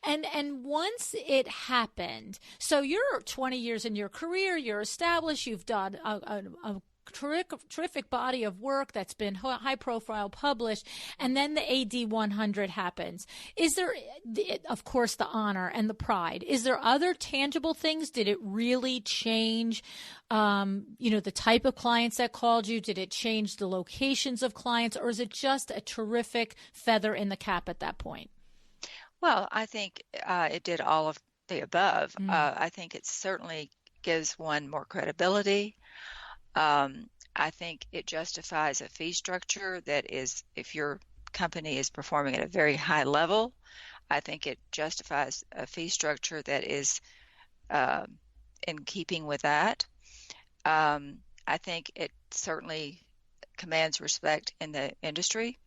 And once it happened, so you're 20 years in your career, you're established. You've done a terrific body of work that's been high profile, published, and then the AD 100 happens. Is there, of course, the honor and the pride? Is there other tangible things? Did it really change, the type of clients that called you? Did it change the locations of clients, or is it just a terrific feather in the cap at that point? Well, I think it did all of the above. I think it certainly gives one more credibility. I think it justifies a fee structure that is, if your company is performing at a very high level, I think it justifies a fee structure that is in keeping with that. I think it certainly commands respect in the industry.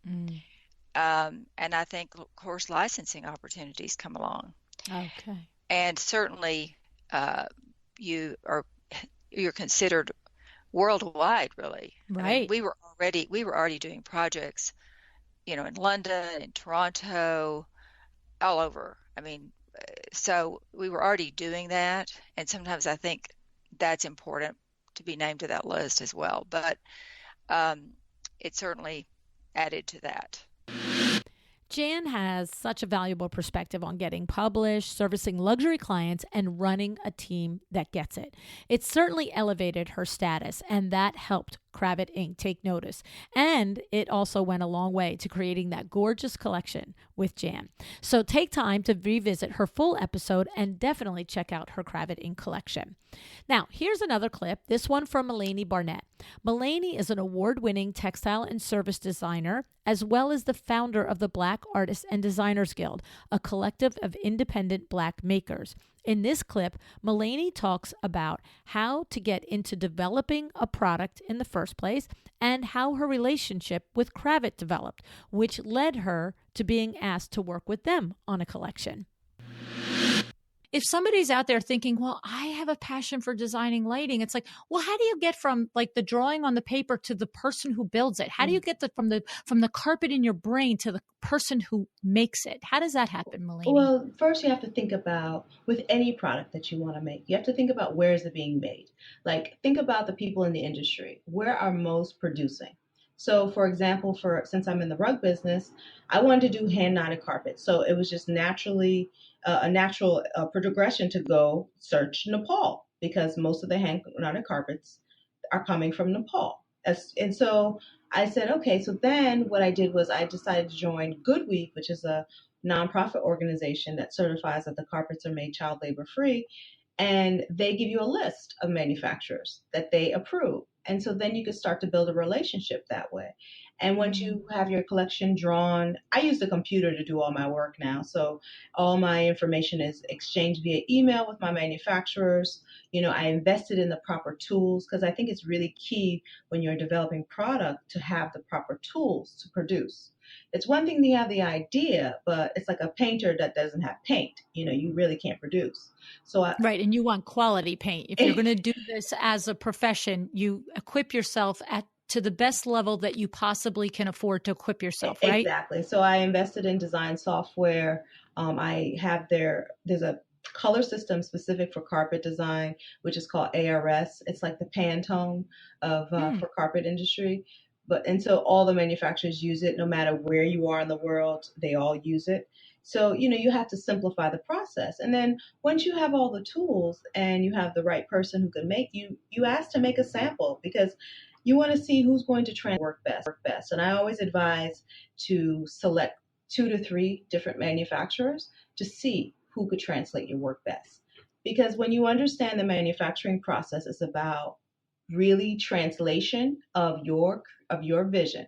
And I think, of course, licensing opportunities come along. Okay. And certainly you're considered worldwide, really. Right. I mean, we were already doing projects, in London, in Toronto, all over. I mean, so we were already doing that, and sometimes I think that's important to be named to that list as well. But it certainly added to that. Jan has such a valuable perspective on getting published, servicing luxury clients, and running a team that gets it. It certainly elevated her status, and that helped Kravet Inc. take notice. And it also went a long way to creating that gorgeous collection with Jan. So take time to revisit her full episode and definitely check out her Kravet Inc. collection. Now, here's another clip, this one from Malene Barnett. Malene is an award-winning textile and service designer, as well as the founder of the Black Artists and Designers Guild, a collective of independent Black makers. In this clip, Malene talks about how to get into developing a product in the first place and how her relationship with Kravet developed, which led her to being asked to work with them on a collection. If somebody's out there thinking, well, I have a passion for designing lighting, it's like, well, how do you get from like the drawing on the paper to the person who builds it? How do you get from the carpet in your brain to the person who makes it? How does that happen, Malene? Well, first you have to think about, with any product that you want to make, you have to think about where is it being made. Like, think about the people in the industry. Where are most producing? So, for example, since I'm in the rug business, I wanted to do hand-knotted carpet. So it was just naturally a natural progression to go search Nepal, because most of the hand-knotted carpets are coming from Nepal. And so I said, okay, so then what I did was I decided to join Goodweave, which is a nonprofit organization that certifies that the carpets are made child labor free. And they give you a list of manufacturers that they approve. And so then you can start to build a relationship that way. And once you have your collection drawn, I use the computer to do all my work now. So all my information is exchanged via email with my manufacturers. I invested in the proper tools, because I think it's really key when you're developing product to have the proper tools to produce. It's one thing to have the idea, but it's like a painter that doesn't have paint. You really can't produce. Right. And you want quality paint. If you're going to do this as a profession, you equip yourself to the best level that you possibly can afford to equip yourself, right? Exactly. So I invested in design software. There's a color system specific for carpet design, which is called ARS. It's like the Pantone for carpet industry. And so all the manufacturers use it, no matter where you are in the world, they all use it. So, you have to simplify the process. And then once you have all the tools and you have the right person who can make you ask to make a sample, because you want to see who's going to work best. And I always advise to select 2 to 3 different manufacturers to see who could translate your work best. Because when you understand the manufacturing process, it's about really translation of your vision,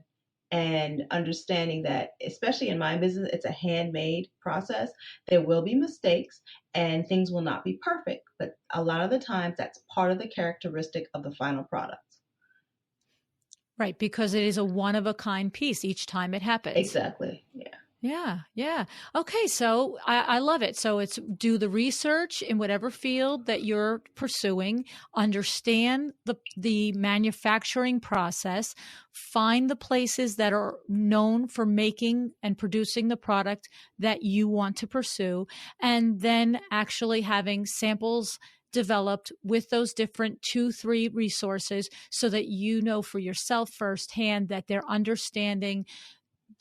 and understanding that, especially in my business, it's a handmade process. There will be mistakes and things will not be perfect, but a lot of the times that's part of the characteristic of the final product. Right, because it is a one-of-a-kind piece each time it happens. Exactly, Yeah. Okay, so I love it. So it's do the research in whatever field that you're pursuing, understand the manufacturing process, find the places that are known for making and producing the product that you want to pursue, and then actually having samples developed with those different 2-3 resources so that you know for yourself firsthand that they're understanding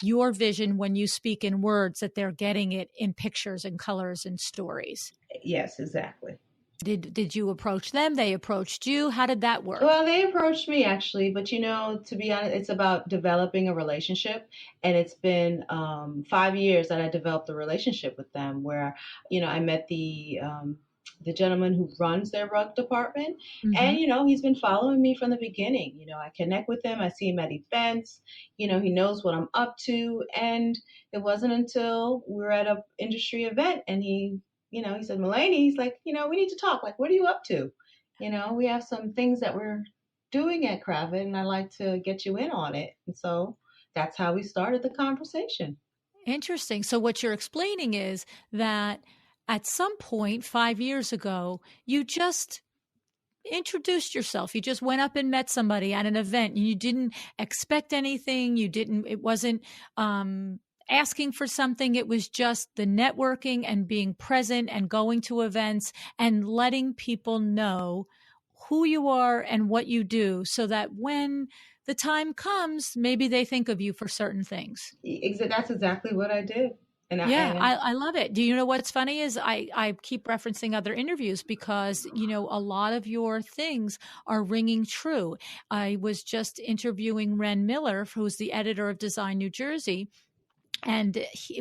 your vision when you speak in words, that they're getting it in pictures and colors and stories. Yes, exactly. Did you approach them? They approached you? How did that work? Well, they approached me actually, but to be honest, it's about developing a relationship. And it's been 5 years that I developed a relationship with them, where, I met the gentleman who runs their rug department. Mm-hmm. And, he's been following me from the beginning. I connect with him. I see him at events. He knows what I'm up to. And it wasn't until we were at an industry event and he said, Malene, he's like, we need to talk. Like, what are you up to? We have some things that we're doing at Kravet and I'd like to get you in on it. And so that's how we started the conversation. Interesting. So what you're explaining is that at some point 5 years ago, you just introduced yourself. You just went up and met somebody at an event. You didn't expect anything. It wasn't asking for something. It was just the networking and being present and going to events and letting people know who you are and what you do, so that when the time comes, maybe they think of you for certain things. That's exactly what I did. I love it. Do you know what's funny is I keep referencing other interviews because, a lot of your things are ringing true. I was just interviewing Ren Miller, who's the editor of Design New Jersey,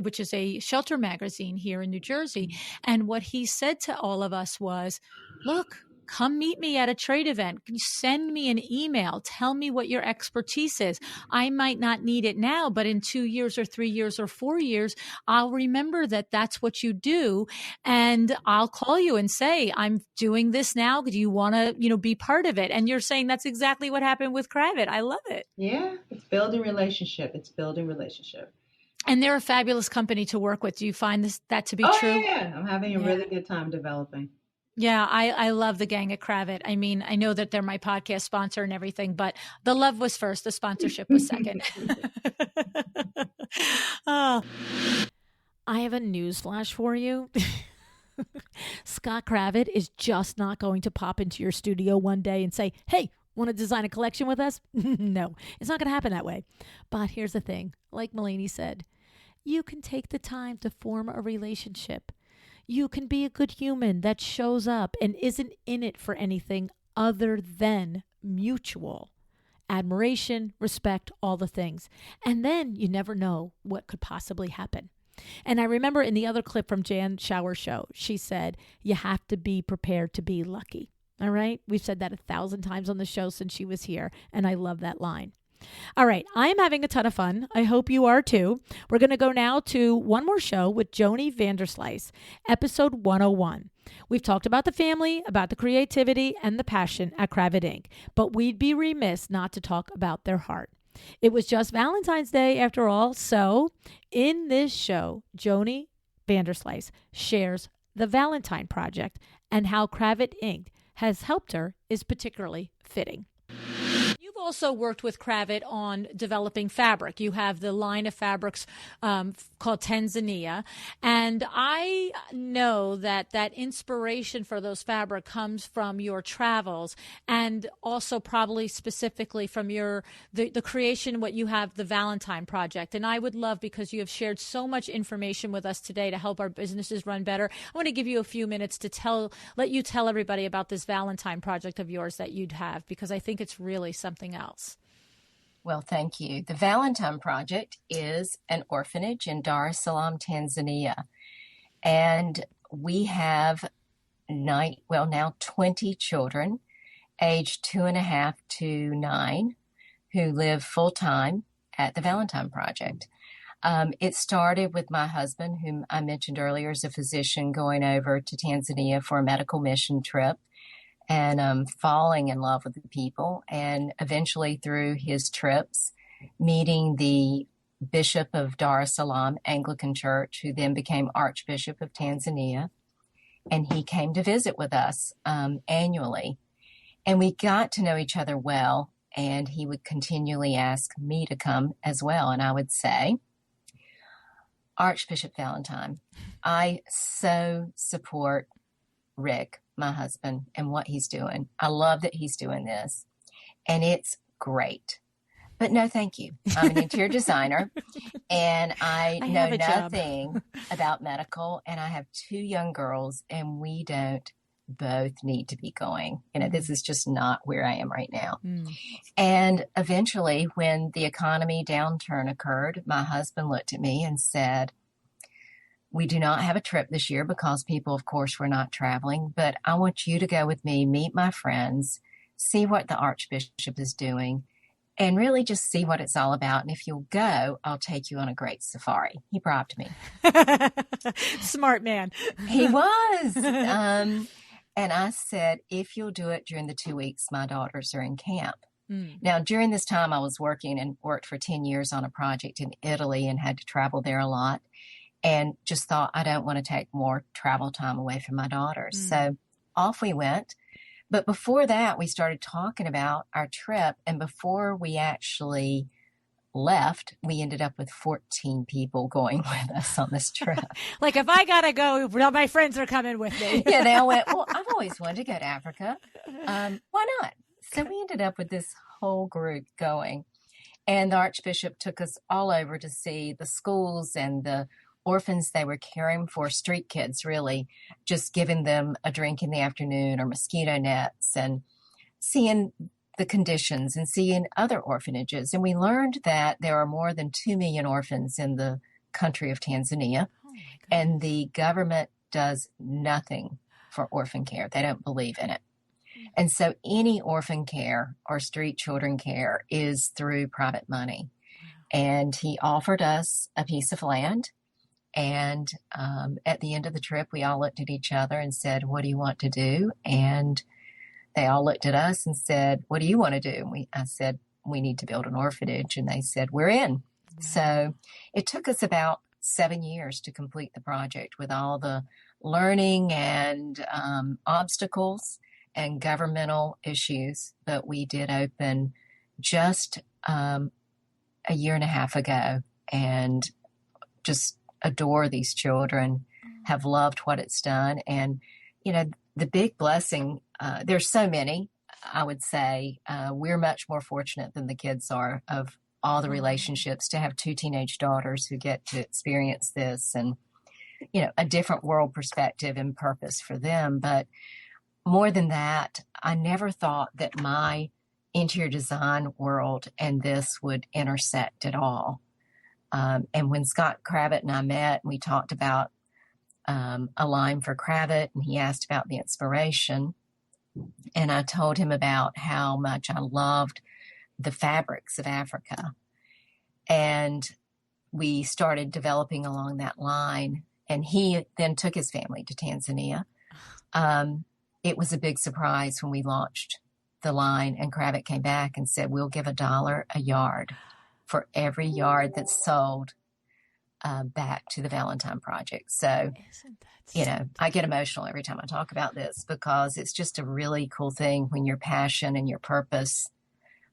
which is a shelter magazine here in New Jersey. And what he said to all of us was, look, come meet me at a trade event. Send me an email. Tell me what your expertise is. I might not need it now, but in 2 years or 3 years or 4 years, I'll remember that that's what you do. And I'll call you and say, I'm doing this now. Do you want to, be part of it? And you're saying that's exactly what happened with Kravet. I love it. Yeah, it's building relationship. And they're a fabulous company to work with. Do you find that to be true? Yeah. I'm having a really good time developing. Yeah, I love the gang at Kravet. I mean, I know that they're my podcast sponsor and everything, but the love was first. The sponsorship was second. Oh. I have a news flash for you. Scott Kravet is just not going to pop into your studio one day and say, hey, want to design a collection with us? No, it's not going to happen that way. But here's the thing. Like Malene said, you can take the time to form a relationship. You can be a good human that shows up and isn't in it for anything other than mutual admiration, respect, all the things. And then you never know what could possibly happen. And I remember in the other clip from Jan Shower Show, she said, you have to be prepared to be lucky. All right. We've said that 1,000 times on the show since she was here. And I love that line. All right. I am having a ton of fun. I hope you are too. We're going to go now to one more show with Joni Vanderslice, episode 101. We've talked about the family, about the creativity and the passion at Kravet Inc., but we'd be remiss not to talk about their heart. It was just Valentine's Day after all. So in this show, Joni Vanderslice shares the Valentine Project and how Kravet Inc. has helped her is particularly fitting. You've also worked with Kravet on developing fabric. You have the line of fabrics called Tanzania. And I know that inspiration for those fabric comes from your travels and also probably specifically from the creation, what you have, the Valentine Project. And I would love, because you have shared so much information with us today to help our businesses run better, I want to give you a few minutes to let you tell everybody about this Valentine Project of yours that you'd have, because I think it's really something else. Well, thank you. The Valentine Project is an orphanage in Dar es Salaam, Tanzania. And we have now 20 children aged 2.5 to 9 who live full-time at the Valentine Project. It started with my husband, whom I mentioned earlier, is a physician, going over to Tanzania for a medical mission trip and falling in love with the people, and eventually through his trips, meeting the Bishop of Dar es Salaam Anglican Church, who then became Archbishop of Tanzania, and he came to visit with us annually. And we got to know each other well, and he would continually ask me to come as well. And I would say, Archbishop Valentine, I so support Rick, my husband, and what he's doing. I love that he's doing this, and it's great. But no, thank you. I'm an interior designer, and I know nothing about medical, and I have 2 young girls, and we don't both need to be going. This is just not where I am right now. And eventually, when the economy downturn occurred, my husband looked at me and said, we do not have a trip this year because people, of course, were not traveling, but I want you to go with me, meet my friends, see what the Archbishop is doing, and really just see what it's all about. And if you'll go, I'll take you on a great safari. He bribed me. Smart man. He was. And I said, if you'll do it during the 2 weeks my daughters are in camp. Now, during this time, I was working and worked for 10 years on a project in Italy and had to travel there a lot, and just thought, I don't want to take more travel time away from my daughters. So off we went. But before that, we started talking about our trip. And before we actually left, we ended up with 14 people going with us on this trip. Like, if I got to go, my friends are coming with me. Yeah, they all went, well, I've always wanted to go to Africa. Why not? So we ended up with this whole group going. And the Archbishop took us all over to see the schools and the orphans they were caring for, street kids, really, just giving them a drink in the afternoon or mosquito nets, and seeing the conditions and seeing other orphanages. And we learned that there are more than 2 million orphans in the country of Tanzania, and the government does nothing for orphan care. They don't believe in it. And so any orphan care or street children care is through private money. And he offered us a piece of land. And at the end of the trip, we all looked at each other and said, what do you want to do? And they all looked at us and said, what do you want to do? And I said, we need to build an orphanage. And they said, we're in. So it took us about 7 years to complete the project, with all the learning and obstacles and governmental issues. But we did open just a year and a half ago, and just adore these children, have loved what it's done. And, you know, the big blessing, there's so many, I would say, we're much more fortunate than the kids are, of all the relationships, to have 2 teenage daughters who get to experience this, and, you know, a different world perspective and purpose for them. But more than that, I never thought that my interior design world and this would intersect at all. And when Scott Kravet and I met, we talked about a line for Kravet, and he asked about the inspiration. And I told him about how much I loved the fabrics of Africa. And we started developing along that line. And he then took his family to Tanzania. It was a big surprise when we launched the line, and Kravet came back and said, we'll give $1 a yard for every yard that's sold back to the Valentine Project. So, you know, I get emotional every time I talk about this, because it's just a really cool thing when your passion and your purpose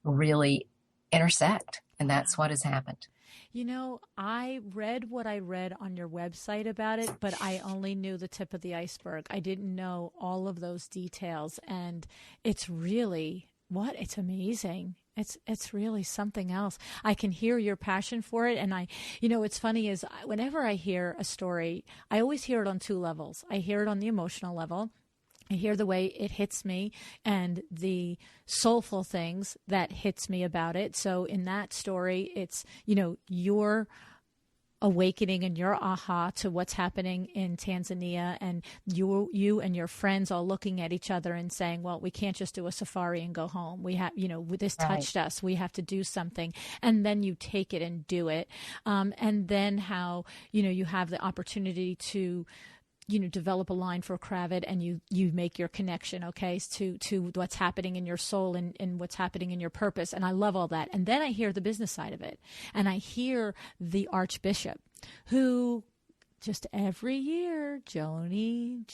really intersect. And that's what has happened. You know, I read what I read on your website about it, but I only knew the tip of the iceberg. I didn't know all of those details. And it's really, it's amazing. It's really something else. I can hear your passion for it. And it's funny is whenever I hear a story, I always hear it on 2 levels. I hear it on the emotional level. I hear the way it hits me and the soulful things that hits me about it. So in that story, it's, your awakening and your aha to what's happening in Tanzania, and you and your friends all looking at each other and saying, well, we can't just do a safari and go home. We have, this touched us. We have to do something. And then you take it and do it. And then how, you have the opportunity to, develop a line for Kravet, and you make your connection, okay, to what's happening in your soul and what's happening in your purpose. And I love all that. And then I hear the business side of it. And I hear the Archbishop, who just every year, Joni,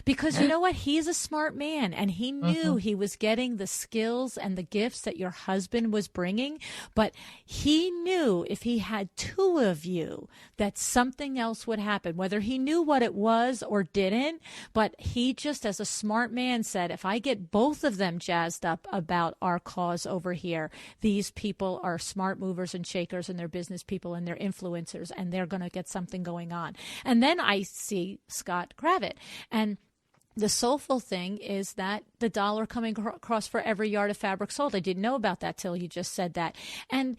because you know what? He's a smart man, and he knew he was getting the skills and the gifts that your husband was bringing, but he knew if he had 2 of you that something else would happen, whether he knew what it was or didn't. But he just, as a smart man, said, if I get both of them jazzed up about our cause over here, these people are smart movers and shakers, and they're business people, and they're influencers, and they're going to get something going on. And then I see Scott Kravet, and the soulful thing is that the $1 coming across for every yard of fabric sold. I didn't know about that till you just said that. And,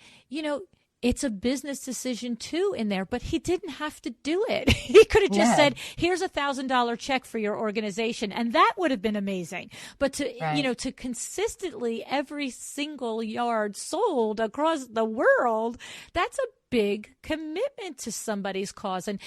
it's a business decision too in there, but he didn't have to do it. He could have just said, here's $1,000 check for your organization. And that would have been amazing. But to consistently every single yard sold across the world, that's a big commitment to somebody's cause. And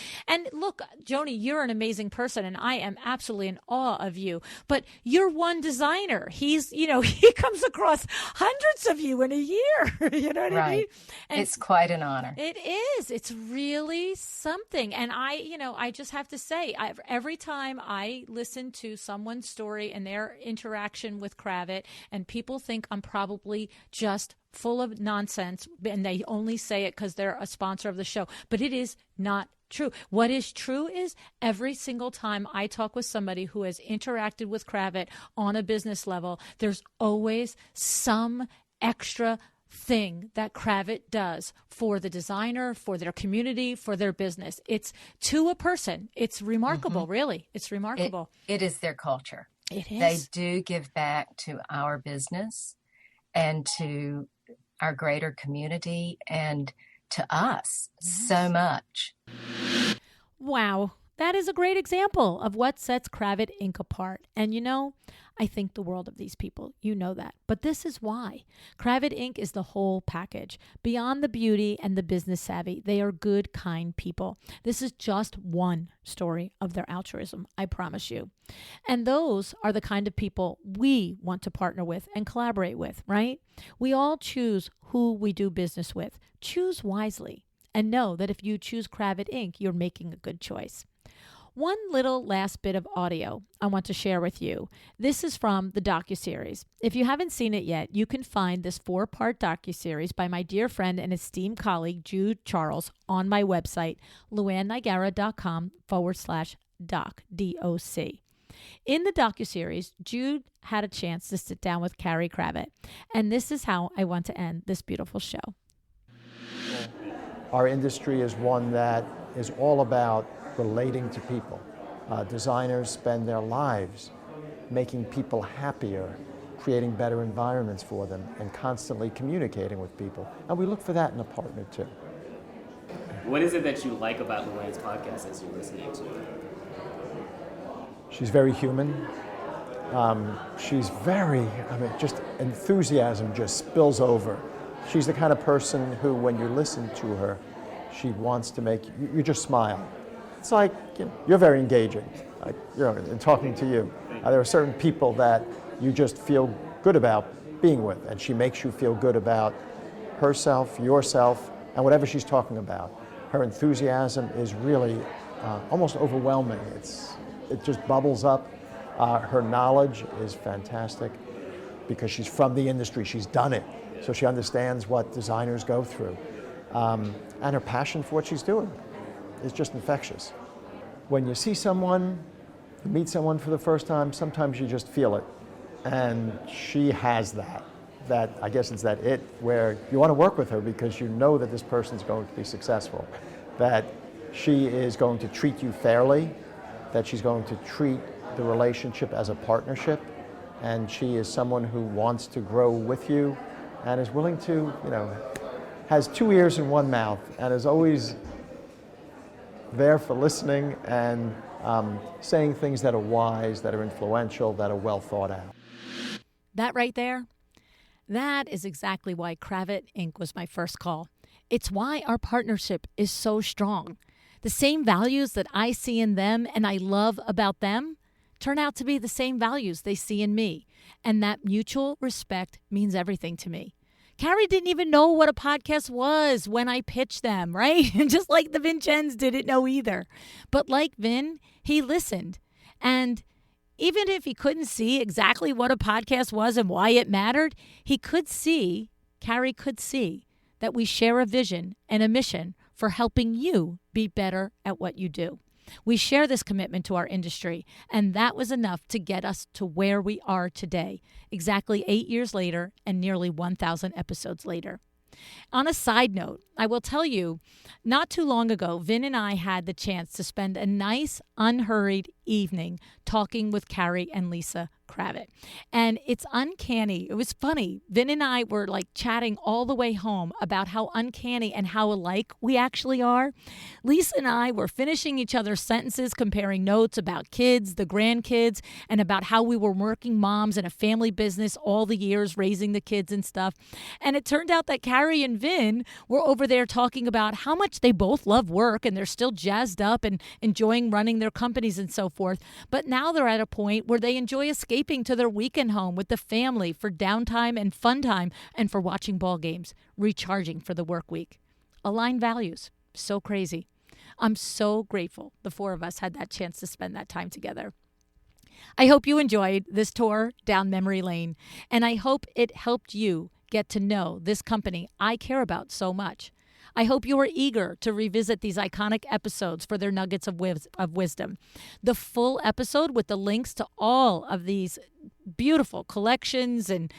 look, Joni, you're an amazing person, and I am absolutely in awe of you. But you're one designer. He's, he comes across hundreds of you in a year. You know what I mean? And it's quite an honor. It is. It's really something. And I just have to say, every time I listen to someone's story and their interaction with Kravet, and people think I'm probably just full of nonsense, and they only say it because they're a sponsor of the show. But it is not true. What is true is every single time I talk with somebody who has interacted with Kravet on a business level, there's always some extra thing that Kravet does for the designer, for their community, for their business. It's to a person. It's remarkable, really. It's remarkable. It is their culture. It is. They do give back to our business and to our greater community and to us so much. Wow. That is a great example of what sets Kravet Inc. apart. And I think the world of these people. You know that. But this is why. Kravet Inc. is the whole package. Beyond the beauty and the business savvy, they are good, kind people. This is just one story of their altruism, I promise you. And those are the kind of people we want to partner with and collaborate with, right? We all choose who we do business with. Choose wisely. And know that if you choose Kravet Inc., you're making a good choice. One little last bit of audio I want to share with you. This is from the Docuseries. If you haven't seen it yet, you can find this 4-part Docuseries by my dear friend and esteemed colleague, Jude Charles, on my website, LuAnnNigara.com/doc, D-O-C. In the Docuseries, Jude had a chance to sit down with Carrie Kravet, and this is how I want to end this beautiful show. Our industry is one that is all about relating to people. Designers spend their lives making people happier, creating better environments for them, and constantly communicating with people. And we look for that in a partner too. What is it that you like about LuAnn's podcast as you're listening to it? She's very human. She's very, just enthusiasm just spills over. She's the kind of person who, when you listen to her, she wants to make you just smile. It's like, you're very engaging, in talking to you. There are certain people that you just feel good about being with, and she makes you feel good about herself, yourself, and whatever she's talking about. Her enthusiasm is really almost overwhelming. It just bubbles up. Her knowledge is fantastic because she's from the industry. She's done it, so she understands what designers go through. And her passion for what she's doing is just infectious. When you see someone, you meet someone for the first time, sometimes you just feel it. And she has that. I guess it's that it where you want to work with her because you know that this person's going to be successful, that she is going to treat you fairly, that she's going to treat the relationship as a partnership, and she is someone who wants to grow with you and is willing to, has 2 ears and 1 mouth, and is always there for listening and saying things that are wise, that are influential, that are well thought out. That right there, that is exactly why Kravet Inc. was my first call. It's why our partnership is so strong. The same values that I see in them and I love about them turn out to be the same values they see in me. And that mutual respect means everything to me. Carrie didn't even know what a podcast was when I pitched them, right? Just like the Vincennes didn't know either. But like Vin, he listened. And even if he couldn't see exactly what a podcast was and why it mattered, Carrie could see that we share a vision and a mission for helping you be better at what you do. We share this commitment to our industry, and that was enough to get us to where we are today, exactly 8 years later and nearly 1,000 episodes later. On a side note, I will tell you, not too long ago, Vin and I had the chance to spend a nice, unhurried evening talking with Carrie and Lisa Kravet. And it's uncanny. It was funny. Vin and I were like chatting all the way home about how uncanny and how alike we actually are. Lisa and I were finishing each other's sentences, comparing notes about kids, the grandkids, and about how we were working moms in a family business all the years, raising the kids and stuff. And it turned out that Carrie and Vin were over there talking about how much they both love work and they're still jazzed up and enjoying running their companies and so forth. But now they're at a point where they enjoy escaping to their weekend home with the family for downtime and fun time and for watching ball games, recharging for the work week. Aligned values. So crazy. I'm so grateful the four of us had that chance to spend that time together. I hope you enjoyed this tour down memory lane, and I hope it helped you get to know this company I care about so much. I hope you are eager to revisit these iconic episodes for their nuggets of wisdom. The full episode with the links to all of these beautiful collections and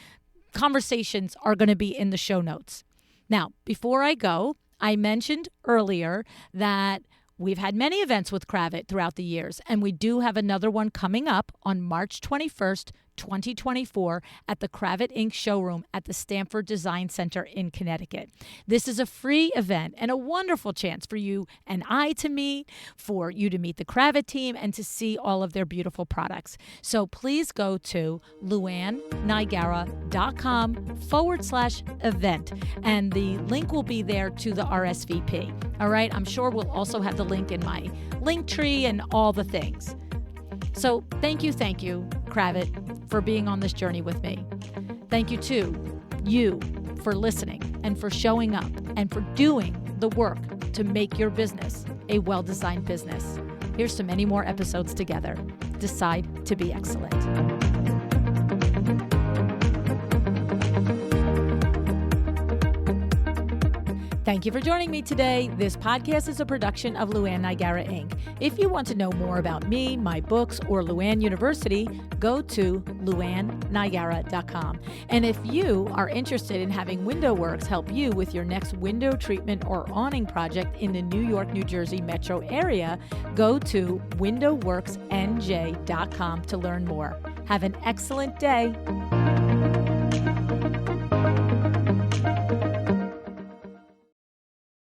conversations are going to be in the show notes. Now, before I go, I mentioned earlier that we've had many events with Kravet throughout the years, and we do have another one coming up on March 21st, 2024 at the Kravet Inc. showroom at the Stanford Design Center in Connecticut. This is a free event and a wonderful chance for you and I to meet, for you to meet the Kravet team, and to see all of their beautiful products. So please go to LuAnnNigara.com/event, and the link will be there to the RSVP. All right, I'm sure we'll also have the link in my link tree and all the things. So thank you, Kravet, for being on this journey with me. Thank you to you for listening and for showing up and for doing the work to make your business a well-designed business. Here's to many more episodes together. Decide to be excellent. Thank you for joining me today. This podcast is a production of LuAnn Nigara, Inc. If you want to know more about me, my books, or LuAnn University, go to LuAnnNigara.com. And if you are interested in having WindowWorks help you with your next window treatment or awning project in the New York, New Jersey metro area, go to WindowWorksNJ.com to learn more. Have an excellent day.